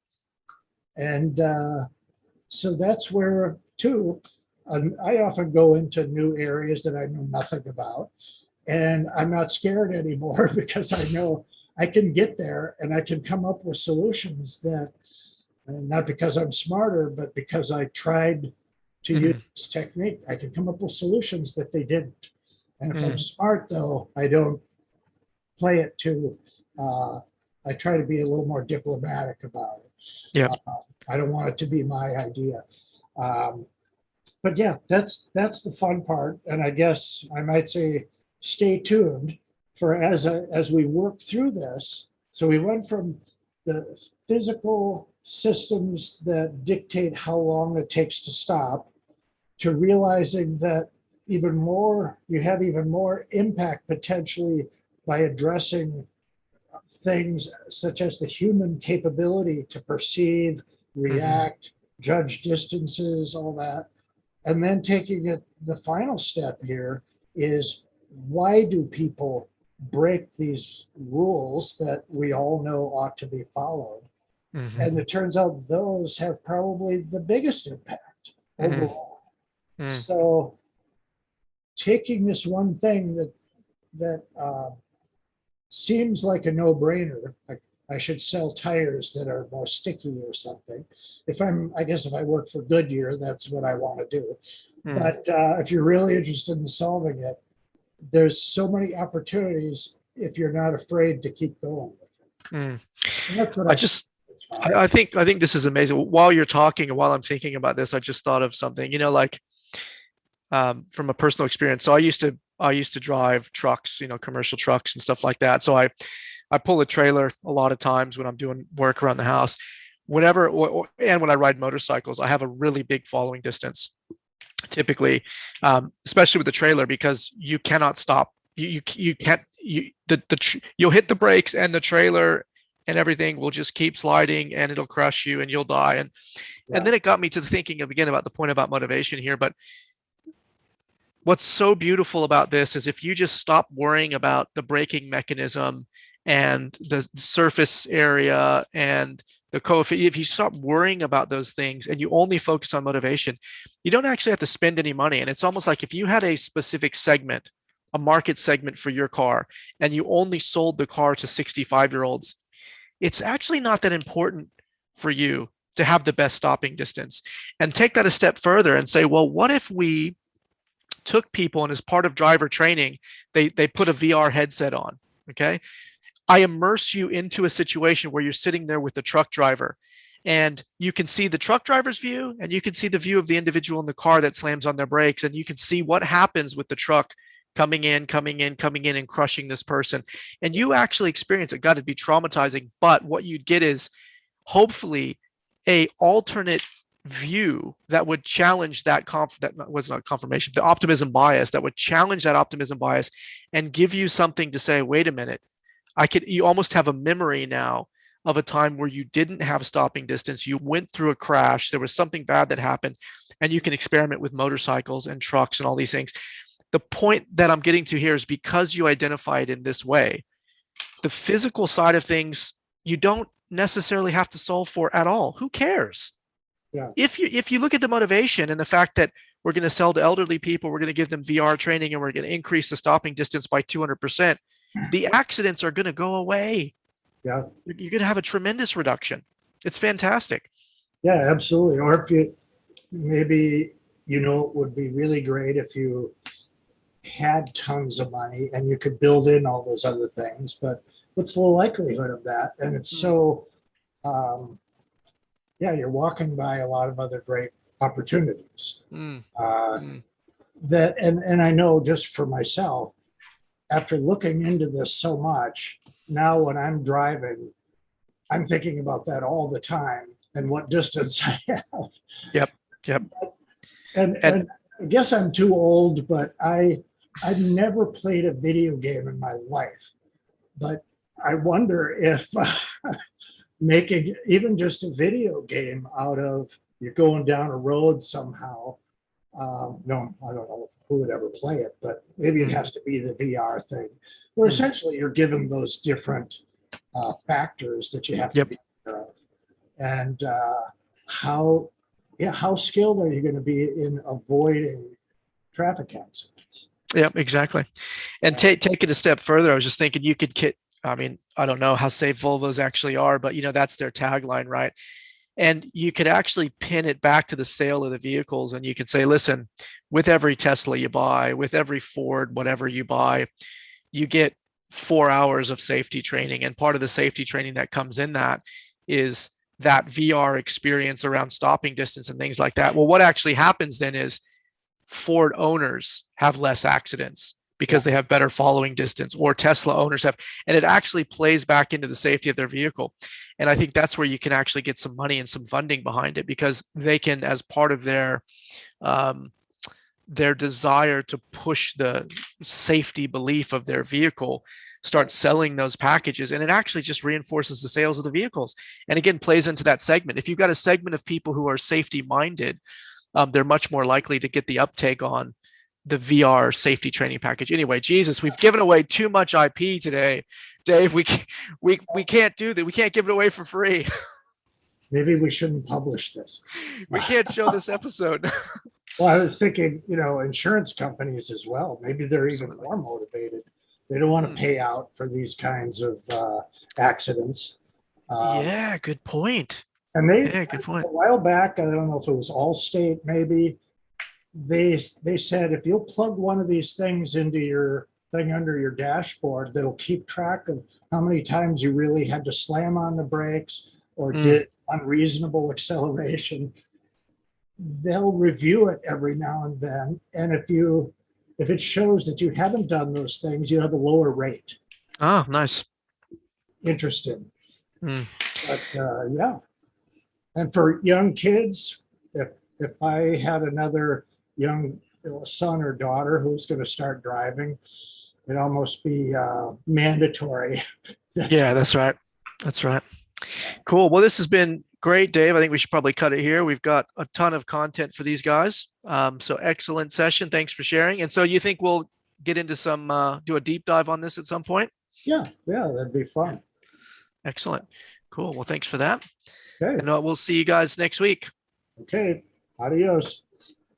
And so that's where, too, I often go into new areas that I know nothing about. And I'm not scared anymore because I know I can get there and I can come up with solutions that, not because I'm smarter, but because I tried to use Mhm. this technique. I can come up with solutions that they didn't. And if I'm Mhm. smart, though, I don't play it too. I try to be a little more diplomatic about it. Yep. I don't want it to be my idea. Um, but yeah, that's the fun part. And I guess I might say, stay tuned for as we work through this. So we went from the physical systems that dictate how long it takes to stop to realizing that you have even more impact potentially by addressing things such as the human capability to perceive, Mhm. react, judge distances, all that. And then taking it, the final step here is, why do people break these rules that we all know ought to be followed? And Mhm. it turns out those have probably the biggest impact Mhm. overall. Mhm. So taking this one thing that seems like a no-brainer, like I should sell tires that are more sticky or something. I guess if I work for Goodyear, that's what I want to do. Mhm. But if you're really interested in solving it, there's so many opportunities if you're not afraid to keep going with it. Mhm. And that's what I I just found. I think this is amazing. While you're talking and while I'm thinking about this, I just thought of something. Like from a personal experience. So I used to drive trucks, commercial trucks and stuff like that. So I pull a trailer a lot of times when I'm doing work around the house. And when I ride motorcycles, I have a really big following distance, typically, especially with the trailer, because you cannot stop. You can't you'll hit the brakes and the trailer and everything will just keep sliding and it'll crush you and you'll die. And Yeah. then it got me to thinking again about the point about motivation here. But what's so beautiful about this is if you just stop worrying about the braking mechanism and the surface area and the coefficient, if you stop worrying about those things and you only focus on motivation, you don't actually have to spend any money. And it's almost like if you had a specific segment, a market segment for your car, and you only sold the car to 65-year-olds, it's actually not that important for you to have the best stopping distance. And take that a step further and say, well, what if we took people and as part of driver training, they put a VR headset on. Okay. I immerse you into a situation where you're sitting there with the truck driver and you can see the truck driver's view and you can see the view of the individual in the car that slams on their brakes. And you can see what happens with the truck coming in and crushing this person. And you actually experience it. Got to be traumatizing. But what you'd get is hopefully a alternate view that would challenge that was not confirmation, the optimism bias that would challenge that optimism bias and give you something to say, wait a minute, you almost have a memory now of a time where you didn't have stopping distance. You went through a crash. There was something bad that happened, and you can experiment with motorcycles and trucks and all these things. The point that I'm getting to here is because you identify it in this way, the physical side of things, you don't necessarily have to solve for at all. Who cares? Yeah. If you look at the motivation and the fact that we're going to sell to elderly people, we're going to give them VR training, and we're going to increase the stopping distance by 200%, the accidents are going to go away. Yeah. You're going to have a tremendous reduction. It's fantastic. Yeah, absolutely. Or if you maybe, it would be really great if you had tons of money and you could build in all those other things, but what's the likelihood of that? And it's so, you're walking by a lot of other great opportunities. That, and I know just for myself, after looking into this so much, now when I'm driving, I'm thinking about that all the time and what distance I have. Yep. And I guess I'm too old, but I've never played a video game in my life. But I wonder if making even just a video game out of you're going down a road somehow. No, I don't know who would ever play it, but maybe it has to be the VR thing, where essentially you're given those different factors that you have to be aware of. And how skilled are you going to be in avoiding traffic accidents? Yep, exactly. And take it a step further. I was just thinking you could I don't know how safe Volvos actually are, but that's their tagline, right? And you could actually pin it back to the sale of the vehicles, and you could say, listen, with every Tesla you buy, with every Ford, whatever you buy, you get 4 hours of safety training. And part of the safety training that comes in that is that VR experience around stopping distance and things like that. Well, what actually happens then is Ford owners have less accidents because they have better following distance, or Tesla owners have, and it actually plays back into the safety of their vehicle. And I think that's where you can actually get some money and some funding behind it, because they can, as part of their desire to push the safety belief of their vehicle, start selling those packages. And it actually just reinforces the sales of the vehicles. And again, plays into that segment. If you've got a segment of people who are safety minded, they're much more likely to get the uptake on the VR safety training package. Anyway, Jesus, we've given away too much IP today, Dave. We can't do that. We can't give it away for free. Maybe we shouldn't publish this. We can't show this episode. Well, I was thinking, insurance companies as well. Maybe they're even more motivated. They don't want to pay out for these kinds of accidents. Yeah, good point. And good point. A while back, I don't know if it was Allstate, maybe, they said if you'll plug one of these things into your thing under your dashboard, that'll keep track of how many times you really had to slam on the brakes or did unreasonable acceleration. They'll review it every now and then, and if it shows that you haven't done those things, you have a lower rate. Oh, nice. Interesting. But and for young kids, if I had another young son or daughter who's going to start driving, it'd almost be mandatory. Yeah, that's right. Cool. Well, this has been great, Dave. I think we should probably cut it here. We've got a ton of content for these guys. So excellent session. Thanks for sharing. And so you think we'll get into do a deep dive on this at some point? Yeah, that'd be fun. Excellent. Cool. Well, thanks for that. Okay. And we'll see you guys next week. Okay. Adios.